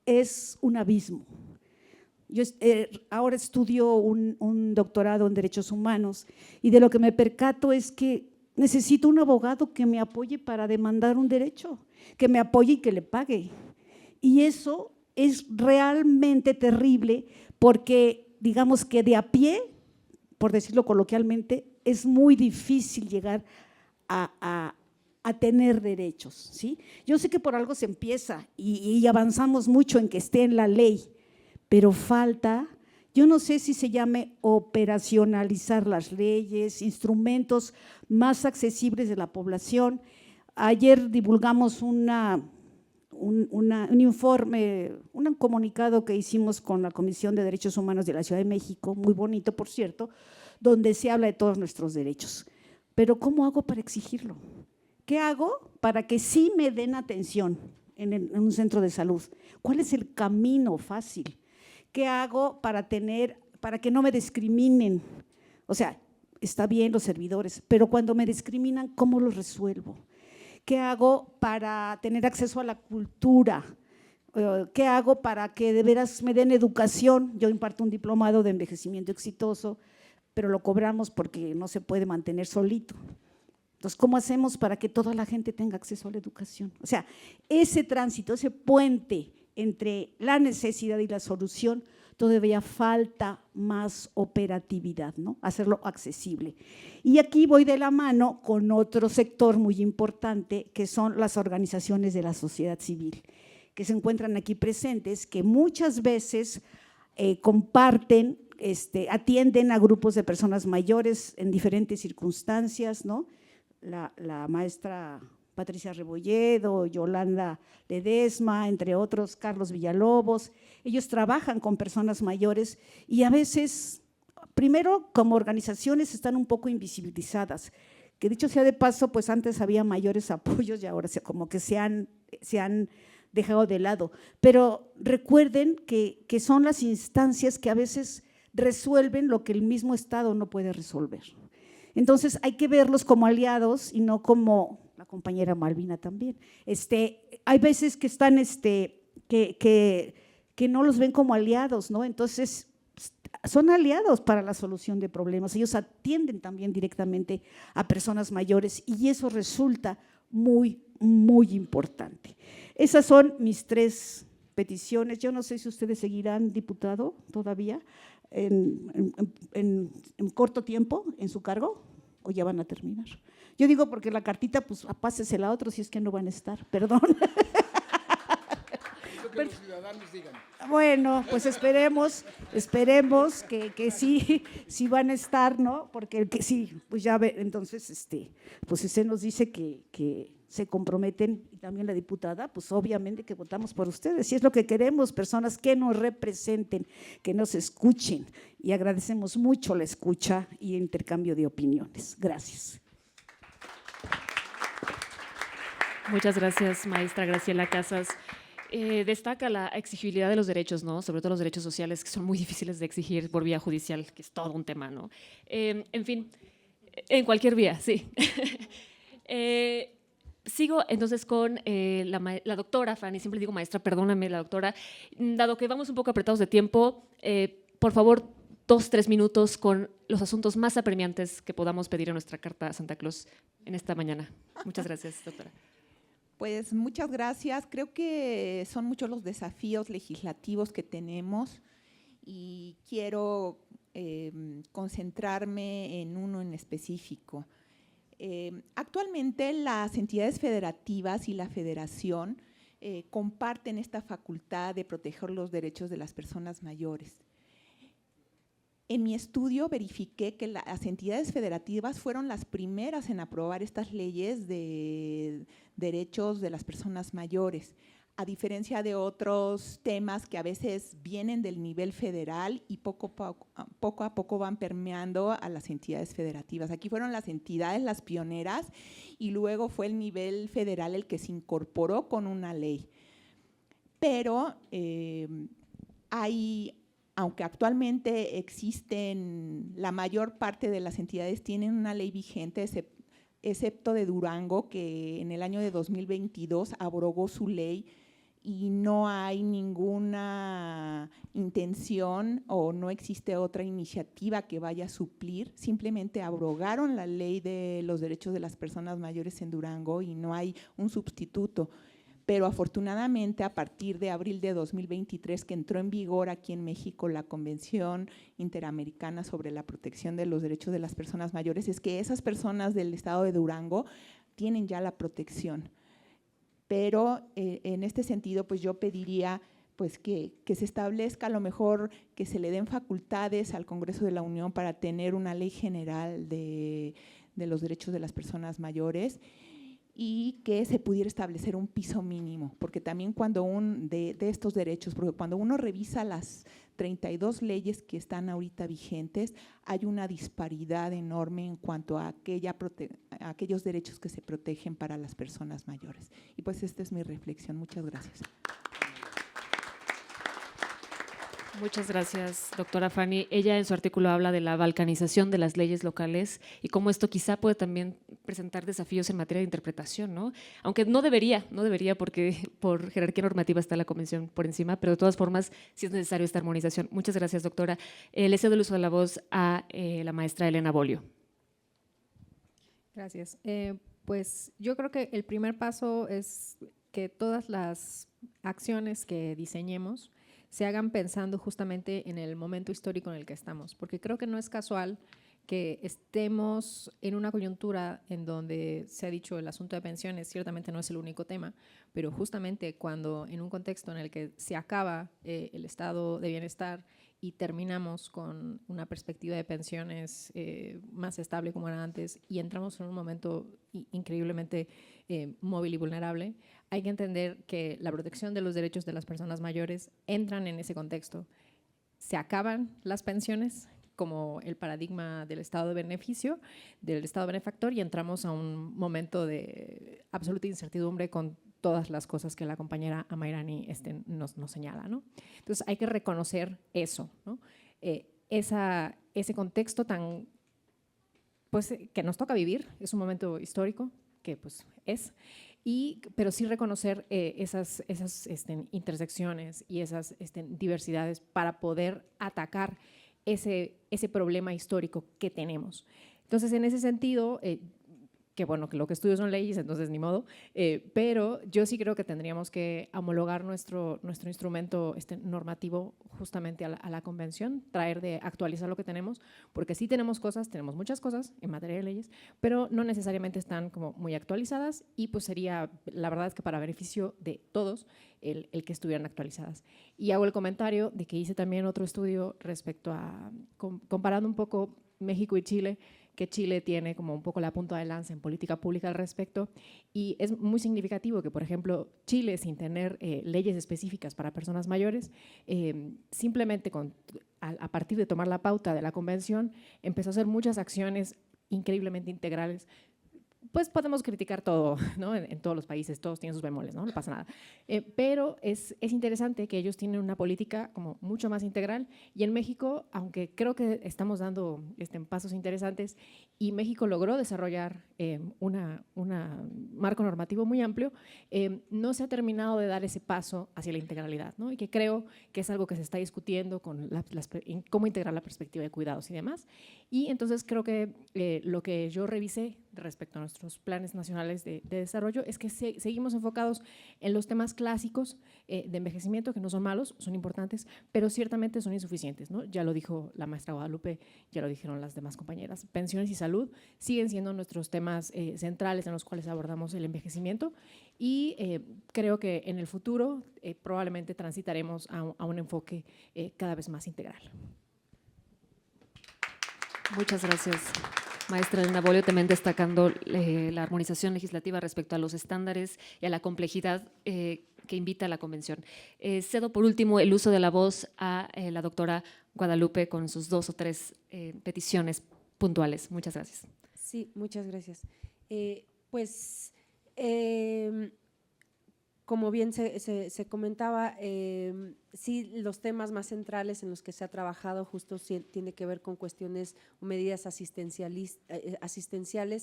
es un abismo. Yo ahora estudio un doctorado en Derechos Humanos y de lo que me percato es que necesito un abogado que me apoye para demandar un derecho, que me apoye y que le pague. Y eso es realmente terrible porque, digamos que de a pie, por decirlo coloquialmente, es muy difícil llegar a tener derechos, ¿sí? Yo sé que por algo se empieza y avanzamos mucho en que esté en la ley, pero falta, yo no sé si se llame operacionalizar las leyes, instrumentos más accesibles de la población. Ayer divulgamos un informe, un comunicado que hicimos con la Comisión de Derechos Humanos de la Ciudad de México, muy bonito, por cierto, donde se habla de todos nuestros derechos. Pero ¿cómo hago para exigirlo? ¿Qué hago para que sí me den atención en un centro de salud? ¿Cuál es el camino fácil? ¿Qué hago para que no me discriminen? O sea, está bien los servidores, pero cuando me discriminan, ¿cómo lo resuelvo? ¿Qué hago para tener acceso a la cultura? ¿Qué hago para que de veras me den educación? Yo imparto un diplomado de envejecimiento exitoso, pero lo cobramos porque no se puede mantener solito. Entonces, ¿cómo hacemos para que toda la gente tenga acceso a la educación? O sea, ese tránsito, ese puente entre la necesidad y la solución, todavía falta más operatividad, ¿no? Hacerlo accesible. Y aquí voy de la mano con otro sector muy importante, que son las organizaciones de la sociedad civil, que se encuentran aquí presentes, que muchas veces comparten, atienden a grupos de personas mayores en diferentes circunstancias, ¿no? La maestra Patricia Rebolledo, Yolanda Ledesma, entre otros, Carlos Villalobos, ellos trabajan con personas mayores y a veces, primero, como organizaciones están un poco invisibilizadas, que dicho sea de paso, pues antes había mayores apoyos y ahora como que se han dejado de lado, pero recuerden que son las instancias que a veces resuelven lo que el mismo Estado no puede resolver. Entonces hay que verlos como aliados y no como la compañera Malvina también. Hay veces que están, que no los ven como aliados, ¿no? Entonces son aliados para la solución de problemas. Ellos atienden también directamente a personas mayores y eso resulta muy, muy importante. Esas son mis 3 peticiones. Yo no sé si ustedes seguirán, diputado, todavía en corto tiempo en su cargo o ya van a terminar. Yo digo porque la cartita, pues pásesela a otros si es que no van a estar, perdón. Lo que los ciudadanos digan. Bueno, pues esperemos que sí van a estar, ¿no? Porque el que sí, pues ya ve, entonces, pues usted nos dice que se comprometen, y también la diputada, pues obviamente que votamos por ustedes, y es lo que queremos, personas que nos representen, que nos escuchen, y agradecemos mucho la escucha y el intercambio de opiniones. Gracias. Muchas gracias, maestra Graciela Casas. Destaca la exigibilidad de los derechos, ¿no? Sobre todo los derechos sociales, que son muy difíciles de exigir por vía judicial, que es todo un tema, ¿no? En fin, en cualquier vía, sí. Sigo entonces con la doctora, Fanny, siempre digo maestra, perdóname, la doctora. Dado que vamos un poco apretados de tiempo, por favor, 2-3 minutos con los asuntos más apremiantes que podamos pedir en nuestra carta a Santa Claus en esta mañana. Muchas gracias, doctora. Pues muchas gracias. Creo que son muchos los desafíos legislativos que tenemos y quiero concentrarme en uno en específico. Actualmente las entidades federativas y la federación comparten esta facultad de proteger los derechos de las personas mayores. En mi estudio verifiqué que las entidades federativas fueron las primeras en aprobar estas leyes de derechos de las personas mayores. a diferencia de otros temas que a veces vienen del nivel federal y poco a poco van permeando a las entidades federativas. Aquí fueron las entidades las pioneras y luego fue el nivel federal el que se incorporó con una ley. Pero aunque actualmente existen, la mayor parte de las entidades tienen una ley vigente, excepto de Durango, que en el año de 2022 abrogó su ley y no hay ninguna intención o no existe otra iniciativa que vaya a suplir, simplemente abrogaron la ley de los derechos de las personas mayores en Durango y no hay un sustituto. Pero afortunadamente a partir de abril de 2023 que entró en vigor aquí en México la Convención Interamericana sobre la Protección de los Derechos de las Personas Mayores, es que esas personas del estado de Durango tienen ya la protección. Pero en este sentido, pues yo pediría pues que se establezca, a lo mejor que se le den facultades al Congreso de la Unión para tener una ley general de los derechos de las personas mayores y que se pudiera establecer un piso mínimo, porque también cuando de estos derechos, porque cuando uno revisa las 32 leyes que están ahorita vigentes, hay una disparidad enorme en cuanto a aquellos derechos que se protegen para las personas mayores. Y pues esta es mi reflexión. Muchas gracias. Muchas gracias, doctora Fanny. Ella en su artículo habla de la balcanización de las leyes locales y cómo esto quizá puede también presentar desafíos en materia de interpretación, ¿no? Aunque no debería porque por jerarquía normativa está la convención por encima, pero de todas formas sí es necesario esta armonización. Muchas gracias, doctora. Le cedo el uso de la voz a la maestra Elena Bolio. Gracias. Pues yo creo que el primer paso es que todas las acciones que diseñemos se hagan pensando justamente en el momento histórico en el que estamos, porque creo que no es casual que estemos en una coyuntura en donde se ha dicho el asunto de pensiones, ciertamente no es el único tema, pero justamente cuando en un contexto en el que se acaba el estado de bienestar y terminamos con una perspectiva de pensiones más estable como era antes y entramos en un momento increíblemente móvil y vulnerable, hay que entender que la protección de los derechos de las personas mayores entran en ese contexto. Se acaban las pensiones como el paradigma del estado de beneficio, del estado benefactor, y entramos a un momento de absoluta incertidumbre con todas las cosas que la compañera Amairani nos señala, ¿no? Entonces hay que reconocer eso, ¿no? Ese contexto tan, pues, que nos toca vivir, es un momento histórico, que pues es, pero sí reconocer esas intersecciones y esas diversidades para poder atacar ese problema histórico que tenemos. Entonces, en ese sentido, que bueno, que lo que estudio son leyes, entonces ni modo, pero yo sí creo que tendríamos que homologar nuestro instrumento normativo justamente a la convención, actualizar lo que tenemos, porque sí tenemos muchas cosas en materia de leyes, pero no necesariamente están como muy actualizadas y pues sería, la verdad es que para beneficio de todos, el que estuvieran actualizadas. Y hago el comentario de que hice también otro estudio respecto a, comparando un poco México y Chile, que Chile tiene como un poco la punta de lanza en política pública al respecto, y es muy significativo que, por ejemplo, Chile, sin tener leyes específicas para personas mayores, simplemente a partir de tomar la pauta de la convención, empezó a hacer muchas acciones increíblemente integrales. Pues podemos criticar todo, ¿no? En todos los países, todos tienen sus bemoles, ¿no? No pasa nada. Pero es interesante que ellos tienen una política como mucho más integral, y en México, aunque creo que estamos dando pasos interesantes, y México logró desarrollar un marco normativo muy amplio, no se ha terminado de dar ese paso hacia la integralidad, ¿no? Y que creo que es algo que se está discutiendo con cómo integrar la perspectiva de cuidados y demás. Y entonces creo que lo que yo revisé respecto a nuestros planes nacionales de desarrollo es que seguimos enfocados en los temas clásicos de envejecimiento, que no son malos, son importantes, pero ciertamente son insuficientes, ¿no? Ya lo dijo la maestra Guadalupe, ya lo dijeron las demás compañeras. Pensiones y salud siguen siendo nuestros temas centrales en los cuales abordamos el envejecimiento, y creo que en el futuro probablemente transitaremos a un enfoque cada vez más integral. Muchas gracias, maestra Elena Bolio, también destacando la armonización legislativa respecto a los estándares y a la complejidad que invita a la convención. Cedo por último el uso de la voz a la doctora Guadalupe con sus 2 o 3 peticiones puntuales. Muchas gracias. Sí, muchas gracias. Como bien se comentaba, sí, los temas más centrales en los que se ha trabajado justo tiene que ver con cuestiones o medidas asistenciales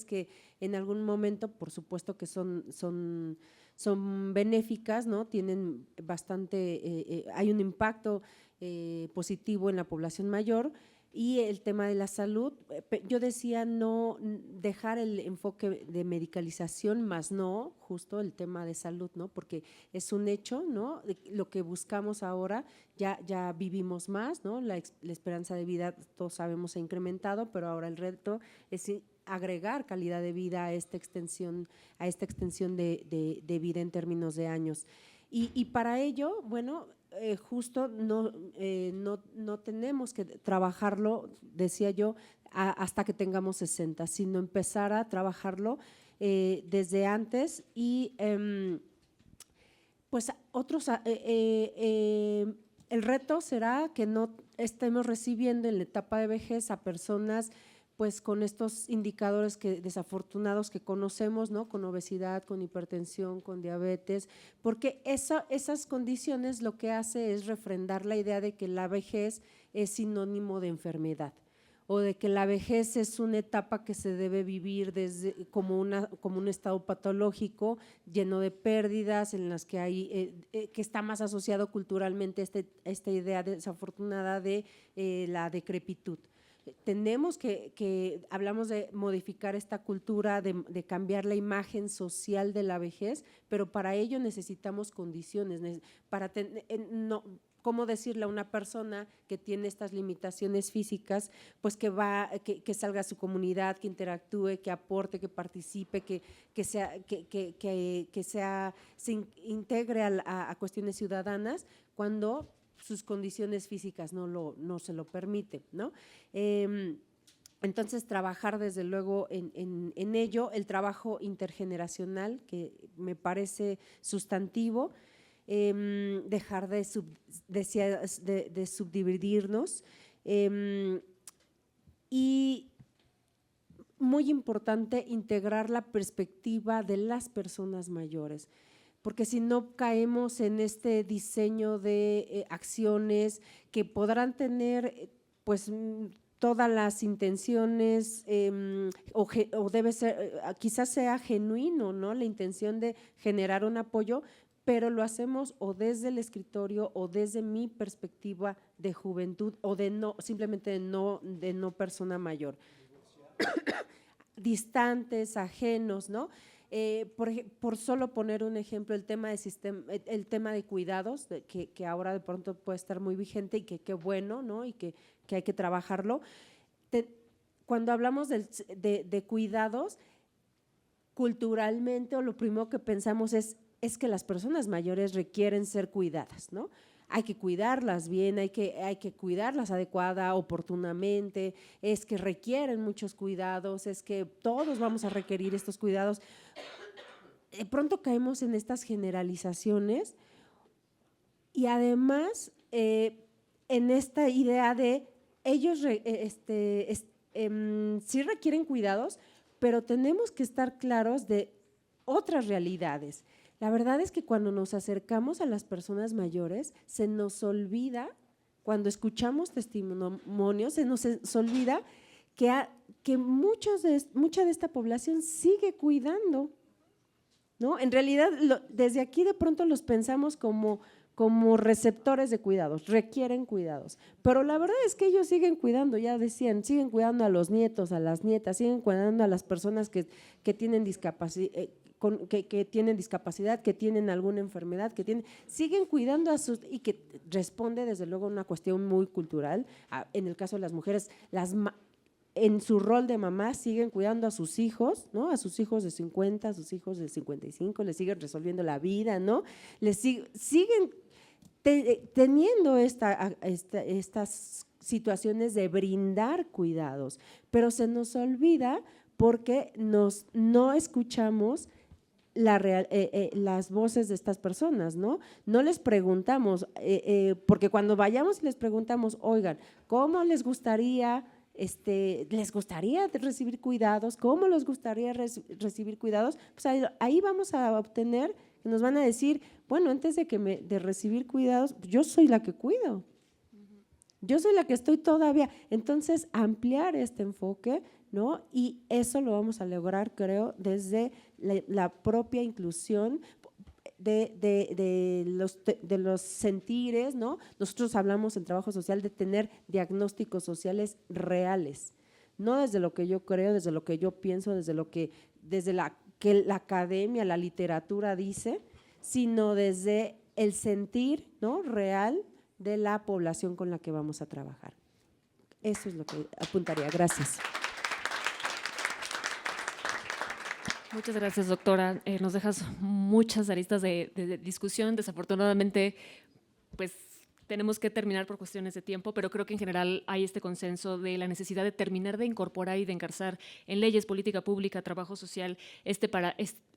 que en algún momento, por supuesto que son benéficas, ¿no? Tienen bastante, hay un impacto positivo en la población mayor. Y el tema de la salud, yo decía no dejar el enfoque de medicalización, más no justo el tema de salud, ¿no? Porque es un hecho, ¿no? Lo que buscamos ahora, ya vivimos más, ¿no? La esperanza de vida, todos sabemos, se ha incrementado, pero ahora el reto es agregar calidad de vida a esta extensión de vida en términos de años. Y para ello, bueno, justo no tenemos que trabajarlo, decía yo, hasta que tengamos 60, sino empezar a trabajarlo desde antes y pues el reto será que no estemos recibiendo en la etapa de vejez a personas pues con estos indicadores desafortunados que conocemos, ¿no? Con obesidad, con hipertensión, con diabetes, porque esas condiciones lo que hace es refrendar la idea de que la vejez es sinónimo de enfermedad o de que la vejez es una etapa que se debe vivir como un estado patológico lleno de pérdidas, en las que que está más asociado culturalmente esta idea desafortunada de la decrepitud. Tenemos hablamos de modificar esta cultura, de cambiar la imagen social de la vejez, pero para ello necesitamos condiciones, ¿cómo decirle a una persona que tiene estas limitaciones físicas? Pues que salga a su comunidad, que interactúe, que aporte, que participe, que se integre a cuestiones ciudadanas cuando sus condiciones físicas no se lo permiten, ¿no? Entonces, trabajar desde luego en ello, el trabajo intergeneracional, que me parece sustantivo, dejar de subdividirnos y muy importante integrar la perspectiva de las personas mayores, porque si no caemos en este diseño de acciones que podrán tener pues todas las intenciones o debe ser, quizás sea genuino, ¿no? La intención de generar un apoyo, pero lo hacemos o desde el escritorio o desde mi perspectiva de juventud o simplemente de no persona mayor. Distantes, ajenos, ¿no? Por solo poner un ejemplo, el tema de cuidados, que ahora de pronto puede estar muy vigente y que qué bueno, ¿no? Y que hay que trabajarlo. Cuando hablamos de cuidados, culturalmente, o lo primero que pensamos es que las personas mayores requieren ser cuidadas, ¿no? Hay que cuidarlas bien, hay que cuidarlas adecuada, oportunamente, es que requieren muchos cuidados, es que todos vamos a requerir estos cuidados. De pronto caemos en estas generalizaciones y además en esta idea de ellos sí requieren cuidados, pero tenemos que estar claros de otras realidades. La verdad es que cuando nos acercamos a las personas mayores, se nos olvida, cuando escuchamos testimonios, se nos olvida que mucha de esta población sigue cuidando, ¿no? En realidad, desde aquí de pronto los pensamos como receptores de cuidados, requieren cuidados, pero la verdad es que ellos siguen cuidando, ya decían, siguen cuidando a los nietos, a las nietas, siguen cuidando a las personas que tienen discapacidad, que tienen alguna enfermedad, siguen cuidando y que responde desde luego a una cuestión muy cultural. En el caso de las mujeres, en su rol de mamá siguen cuidando a sus hijos, ¿no? A sus hijos de 50, a sus hijos de 55, les siguen resolviendo la vida, ¿no? Siguen teniendo estas situaciones de brindar cuidados, pero se nos olvida porque no escuchamos las voces de estas personas, ¿no? No les preguntamos, porque cuando vayamos y les preguntamos, oigan, ¿cómo les gustaría recibir cuidados? ¿Cómo les gustaría recibir cuidados? Pues ahí vamos a obtener, nos van a decir, bueno, antes de recibir cuidados, yo soy la que cuido. Yo soy la que estoy todavía. Entonces, ampliar este enfoque, ¿no? Y eso lo vamos a lograr, creo, desde la propia inclusión de los sentires, ¿no? Nosotros hablamos en trabajo social de tener diagnósticos sociales reales, no desde lo que yo creo, desde lo que yo pienso, desde que la academia, la literatura dice, sino desde el sentir, ¿no?, real de la población con la que vamos a trabajar. Eso es lo que apuntaría. Gracias. Muchas gracias, doctora. Nos dejas muchas aristas de discusión. Desafortunadamente, pues tenemos que terminar por cuestiones de tiempo, pero creo que en general hay este consenso de la necesidad de terminar de incorporar y de encarzar en leyes, política pública, trabajo social, para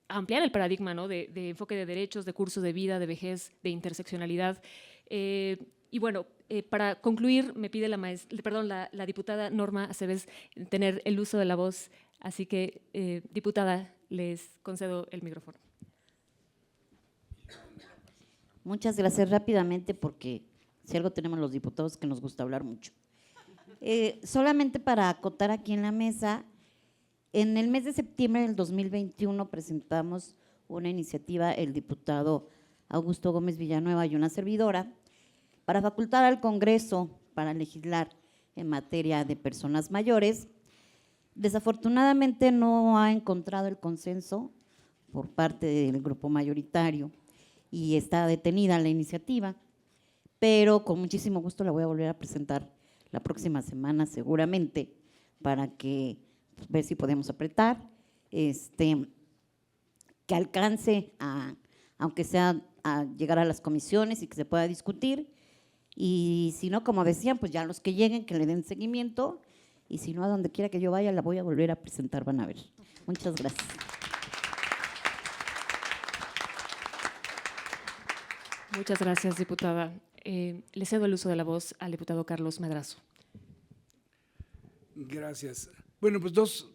ampliar el paradigma, ¿no?, de enfoque de derechos, de curso de vida, de vejez, de interseccionalidad. Y bueno, para concluir, me pide la diputada Norma Aceves tener el uso de la voz. Así que, diputada, les concedo el micrófono. Muchas gracias. Rápidamente, porque si algo tenemos los diputados que nos gusta hablar mucho. Solamente para acotar aquí en la mesa, en el mes de septiembre del 2021 presentamos una iniciativa, el diputado Augusto Gómez Villanueva y una servidora, para facultar al Congreso para legislar en materia de personas mayores. Desafortunadamente no ha encontrado el consenso por parte del grupo mayoritario y está detenida la iniciativa, pero con muchísimo gusto la voy a volver a presentar la próxima semana seguramente para que ver si podemos apretar, que alcance aunque sea a llegar a las comisiones y que se pueda discutir, y si no, como decían, pues ya los que lleguen que le den seguimiento, y si no, a donde quiera que yo vaya la voy a volver a presentar, van a ver. Muchas gracias. Muchas gracias, diputada. Le cedo el uso de la voz al diputado Carlos Madrazo. Gracias. Bueno, pues dos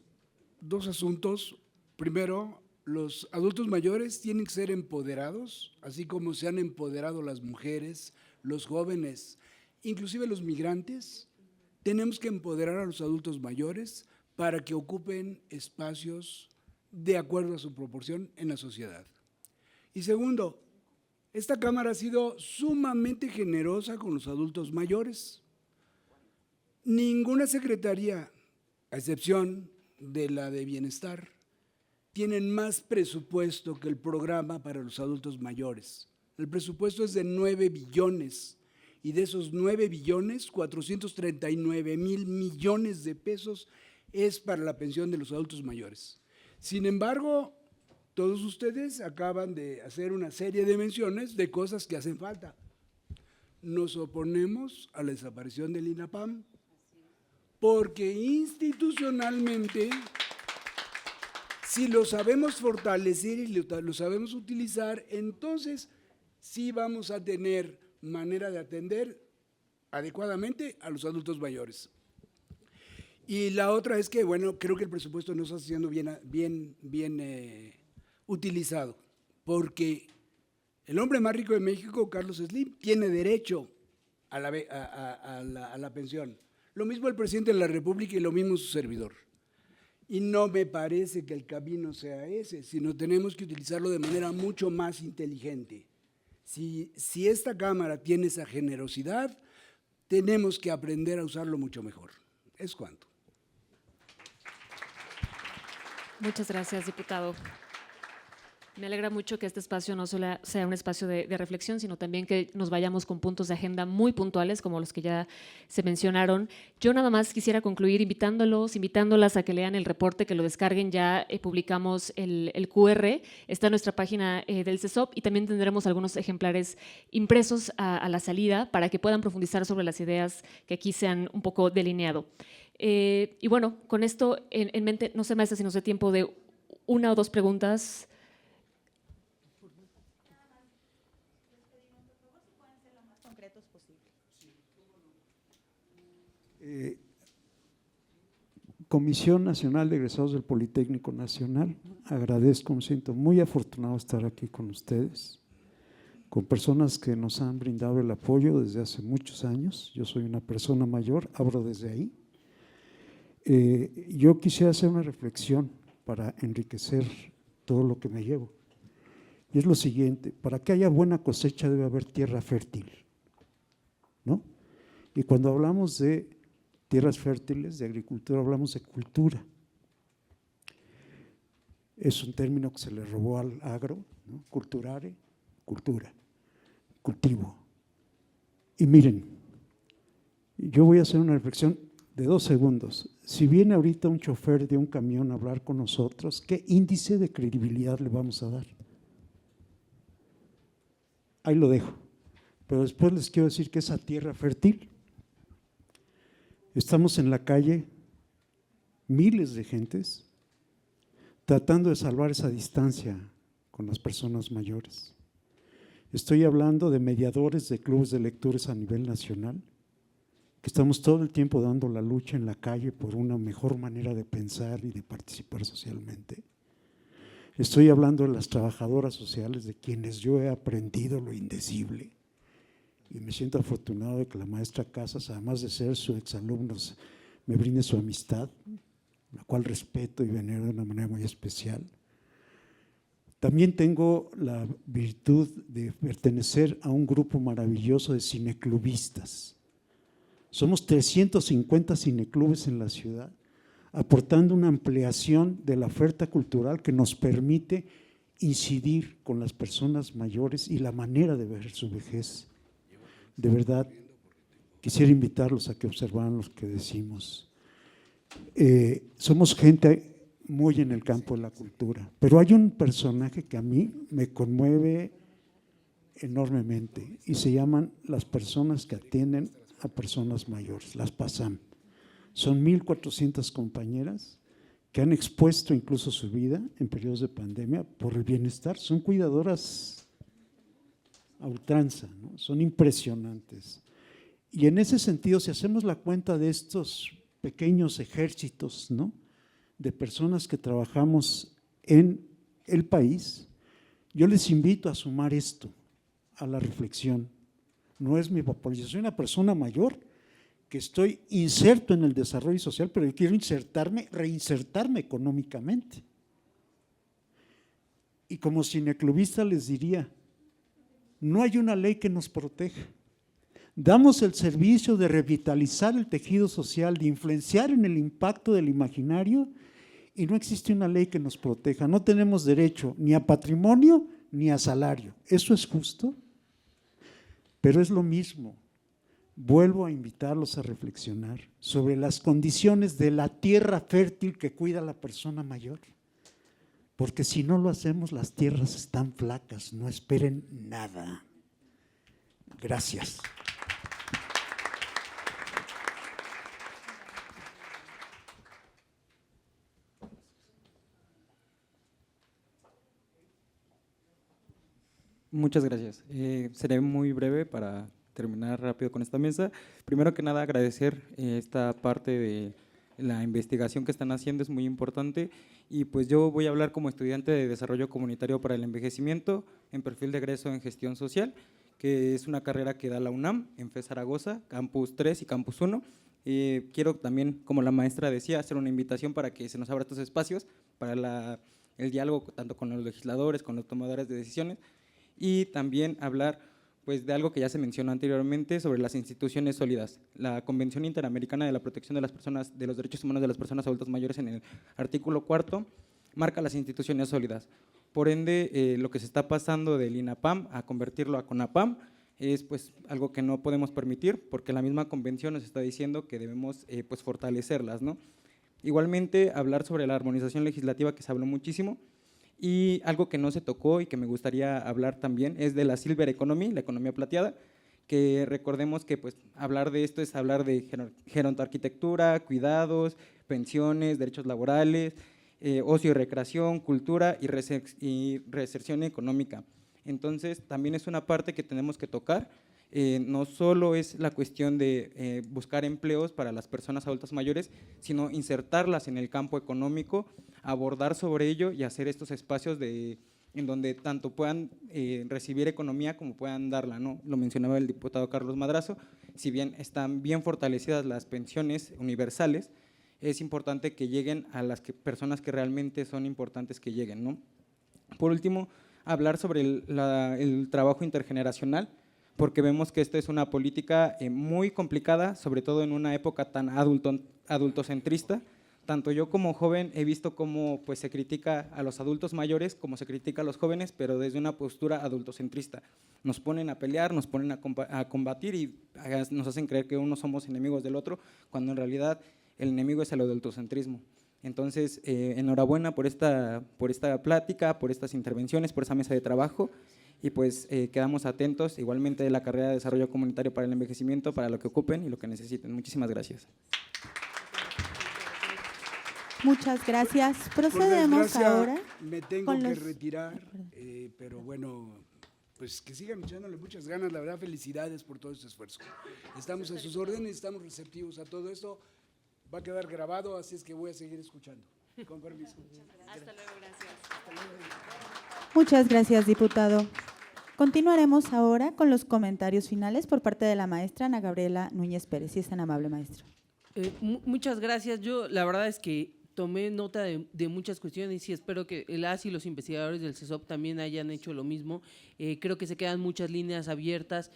asuntos. Primero, los adultos mayores tienen que ser empoderados, así como se han empoderado las mujeres, los jóvenes, inclusive los migrantes. Tenemos que empoderar a los adultos mayores para que ocupen espacios de acuerdo a su proporción en la sociedad. Y segundo, esta Cámara ha sido sumamente generosa con los adultos mayores. Ninguna secretaría, a excepción de la de Bienestar, tienen más presupuesto que el programa para los adultos mayores. El presupuesto es de 9 billones y de esos 9 billones, 439,000 millones de pesos es para la pensión de los adultos mayores. Sin embargo, todos ustedes acaban de hacer una serie de menciones de cosas que hacen falta. Nos oponemos a la desaparición del INAPAM porque institucionalmente, si lo sabemos fortalecer y lo sabemos utilizar, entonces sí vamos a tener manera de atender adecuadamente a los adultos mayores. Y la otra es que, bueno, creo que el presupuesto no está siendo bien utilizado, porque el hombre más rico de México, Carlos Slim, tiene derecho a la pensión. Lo mismo el presidente de la República y lo mismo su servidor. Y no me parece que el camino sea ese, sino tenemos que utilizarlo de manera mucho más inteligente. Si esta Cámara tiene esa generosidad, tenemos que aprender a usarlo mucho mejor. Es cuanto. Muchas gracias, diputado. Me alegra mucho que este espacio no solo sea un espacio de reflexión, sino también que nos vayamos con puntos de agenda muy puntuales, como los que ya se mencionaron. Yo nada más quisiera concluir invitándolas a que lean el reporte, que lo descarguen. Ya publicamos el QR, está en nuestra página del CESOP, y también tendremos algunos ejemplares impresos a la salida para que puedan profundizar sobre las ideas que aquí se han un poco delineado. Y bueno, con esto en mente, no se me hace si nos dé tiempo de una o dos preguntas. concretos posible. Comisión Nacional de Egresados del Politécnico Nacional, agradezco, me siento muy afortunado de estar aquí con ustedes, con personas que nos han brindado el apoyo desde hace muchos años. Yo soy una persona mayor, abro desde ahí. Yo quisiera hacer una reflexión para enriquecer todo lo que me llevo. Y es lo siguiente: para que haya buena cosecha debe haber tierra fértil, ¿no? Y cuando hablamos de tierras fértiles, de agricultura, hablamos de cultura. Es un término que se le robó al agro, ¿no? Culturare, cultura, cultivo. Y miren, yo voy a hacer una reflexión de 2 segundos. Si viene ahorita un chofer de un camión a hablar con nosotros, ¿qué índice de credibilidad le vamos a dar? Ahí lo dejo. Pero después les quiero decir que esa tierra fértil, estamos en la calle, miles de gentes, tratando de salvar esa distancia con las personas mayores. Estoy hablando de mediadores de clubes de lectores a nivel nacional, que estamos todo el tiempo dando la lucha en la calle por una mejor manera de pensar y de participar socialmente. Estoy hablando de las trabajadoras sociales, de quienes yo he aprendido lo indecible. Y me siento afortunado de que la maestra Casas, además de ser su exalumno, me brinde su amistad, la cual respeto y venero de una manera muy especial. También tengo la virtud de pertenecer a un grupo maravilloso de cineclubistas. Somos 350 cineclubes en la ciudad, aportando una ampliación de la oferta cultural que nos permite incidir con las personas mayores y la manera de ver su vejez. De verdad, quisiera invitarlos a que observaran lo que decimos. Somos gente muy en el campo de la cultura, pero hay un personaje que a mí me conmueve enormemente y se llaman las personas que atienden a personas mayores, las PASAM. Son 1,400 compañeras que han expuesto incluso su vida en periodos de pandemia por el bienestar. Son cuidadoras a ultranza, ¿no? Son impresionantes. Y en ese sentido, si hacemos la cuenta de estos pequeños ejércitos, ¿no?, de personas que trabajamos en el país, yo les invito a sumar esto a la reflexión. No es mi papel, yo soy una persona mayor que estoy inserto en el desarrollo social, pero yo quiero reinsertarme económicamente. Y como cineclubista les diría, no hay una ley que nos proteja. Damos el servicio de revitalizar el tejido social, de influenciar en el impacto del imaginario, y no existe una ley que nos proteja. No tenemos derecho ni a patrimonio ni a salario. ¿Eso es justo? Pero es lo mismo. Vuelvo a invitarlos a reflexionar sobre las condiciones de la tierra fértil que cuida la persona mayor. Porque si no lo hacemos, las tierras están flacas, no esperen nada. Gracias. Muchas gracias. Seré muy breve para terminar rápido con esta mesa. Primero que nada, agradecer esta parte de la investigación que están haciendo, es muy importante. Y pues yo voy a hablar como estudiante de Desarrollo Comunitario para el Envejecimiento en perfil de egreso en Gestión Social, que es una carrera que da la UNAM en FES Zaragoza, Campus 3 y Campus 1. Quiero también, como la maestra decía, hacer una invitación para que se nos abra estos espacios para el diálogo tanto con los legisladores, con los tomadores de decisiones, y también hablar pues, de algo que ya se mencionó anteriormente sobre las instituciones sólidas. La Convención Interamericana de la Protección de las Personas, de los Derechos Humanos de las Personas Adultas Mayores, en el artículo 4, marca las instituciones sólidas. Por ende, lo que se está pasando del INAPAM a convertirlo a CONAPAM es pues, algo que no podemos permitir, porque la misma convención nos está diciendo que debemos pues, fortalecerlas, ¿no? Igualmente, hablar sobre la armonización legislativa, que se habló muchísimo. Y algo que no se tocó y que me gustaría hablar también es de la Silver Economy, la economía plateada, que recordemos que pues, hablar de esto es hablar de gerontoarquitectura, cuidados, pensiones, derechos laborales, ocio y recreación, cultura y reinserción económica. Entonces, también es una parte que tenemos que tocar no solo es la cuestión de buscar empleos para las personas adultas mayores, sino insertarlas en el campo económico, abordar sobre ello y hacer estos espacios en donde tanto puedan recibir economía como puedan darla, ¿no? Lo mencionaba el diputado Carlos Madrazo, si bien están bien fortalecidas las pensiones universales, es importante que lleguen a las personas que realmente son importantes que lleguen, ¿no? Por último, hablar sobre el trabajo intergeneracional, porque vemos que esta es una política muy complicada, sobre todo en una época tan adultocentrista. Tanto yo como joven he visto cómo pues, se critica a los adultos mayores, como se critica a los jóvenes, pero desde una postura adultocentrista. Nos ponen a pelear, nos ponen a combatir y nos hacen creer que unos somos enemigos del otro, cuando en realidad el enemigo es el adultocentrismo. Entonces, enhorabuena por esta plática, por estas intervenciones, por esa mesa de trabajo, y pues quedamos atentos igualmente de la carrera de Desarrollo Comunitario para el Envejecimiento, para lo que ocupen y lo que necesiten. Muchísimas gracias. Muchas gracias. Procedemos ahora. Me tengo que retirar, pero bueno, pues que sigan echándole muchas ganas. La verdad, felicidades por todo este esfuerzo. Estamos a sus órdenes, estamos receptivos a todo esto. Va a quedar grabado, así es que voy a seguir escuchando. Con permiso. Hasta luego, gracias. Muchas gracias, diputado. Continuaremos ahora con los comentarios finales por parte de la maestra Ana Gabriela Núñez Pérez. Si es tan amable, maestro. Muchas gracias. Yo la verdad es que tomé nota de muchas cuestiones y espero que el AS y los investigadores del CESOP también hayan hecho lo mismo. Creo que se quedan muchas líneas abiertas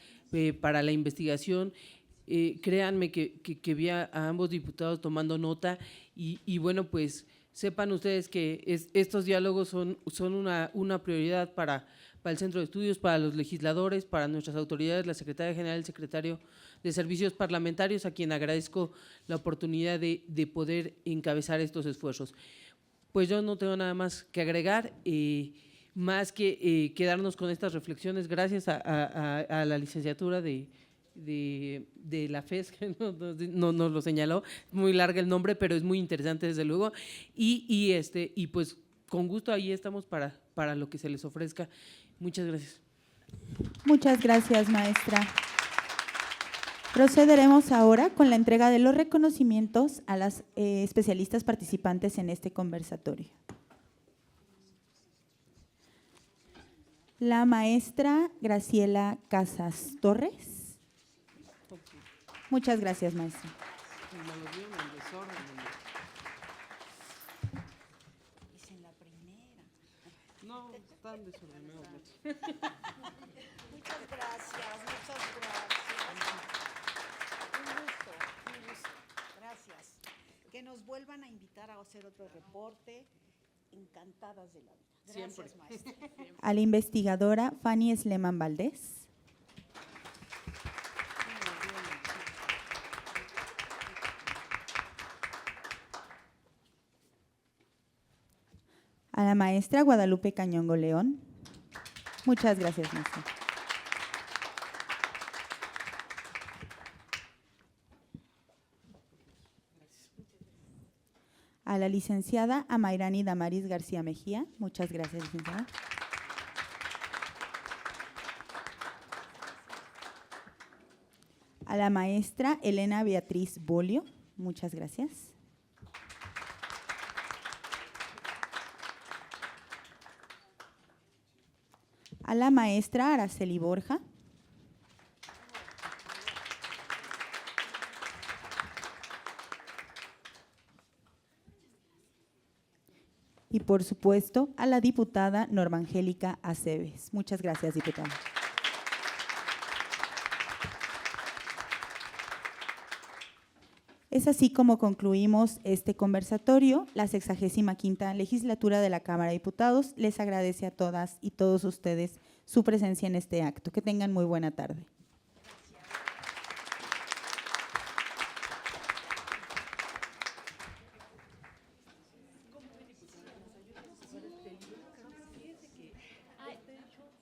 para la investigación. Créanme que vi a ambos diputados tomando nota y bueno, pues sepan ustedes que estos diálogos son una prioridad para el Centro de Estudios, para los legisladores, para nuestras autoridades, la Secretaria General, el Secretario de Servicios Parlamentarios, a quien agradezco la oportunidad de poder encabezar estos esfuerzos. Pues yo no tengo nada más que agregar, más que quedarnos con estas reflexiones, gracias a la licenciatura de la FES, que no nos lo señaló, muy larga el nombre, pero es muy interesante desde luego, y pues con gusto ahí estamos para lo que se les ofrezca. Muchas gracias. Muchas gracias, maestra. Procederemos ahora con la entrega de los reconocimientos a las especialistas participantes en este conversatorio. La maestra Graciela Casas Torres. Muchas gracias, maestra. No, están desordenados. Muchas gracias, muchas gracias. Un gusto, gracias. Que nos vuelvan a invitar a hacer otro reporte, encantadas de la vida. Gracias, Siempre. maestra. A la investigadora Fanny Sleman Valdés. A la maestra Guadalupe Cañongo León. Muchas gracias, maestra. A la licenciada Amairani Damaris García Mejía. Muchas gracias, licenciada. A la maestra Elena Beatriz Bolio. Muchas gracias. A la maestra Araceli Borja. Y por supuesto a la diputada Norma Angélica Aceves. Muchas gracias, diputada. Es así como concluimos este conversatorio. La 65ª legislatura de la Cámara de Diputados les agradece a todas y todos ustedes su presencia en este acto. Que tengan muy buena tarde.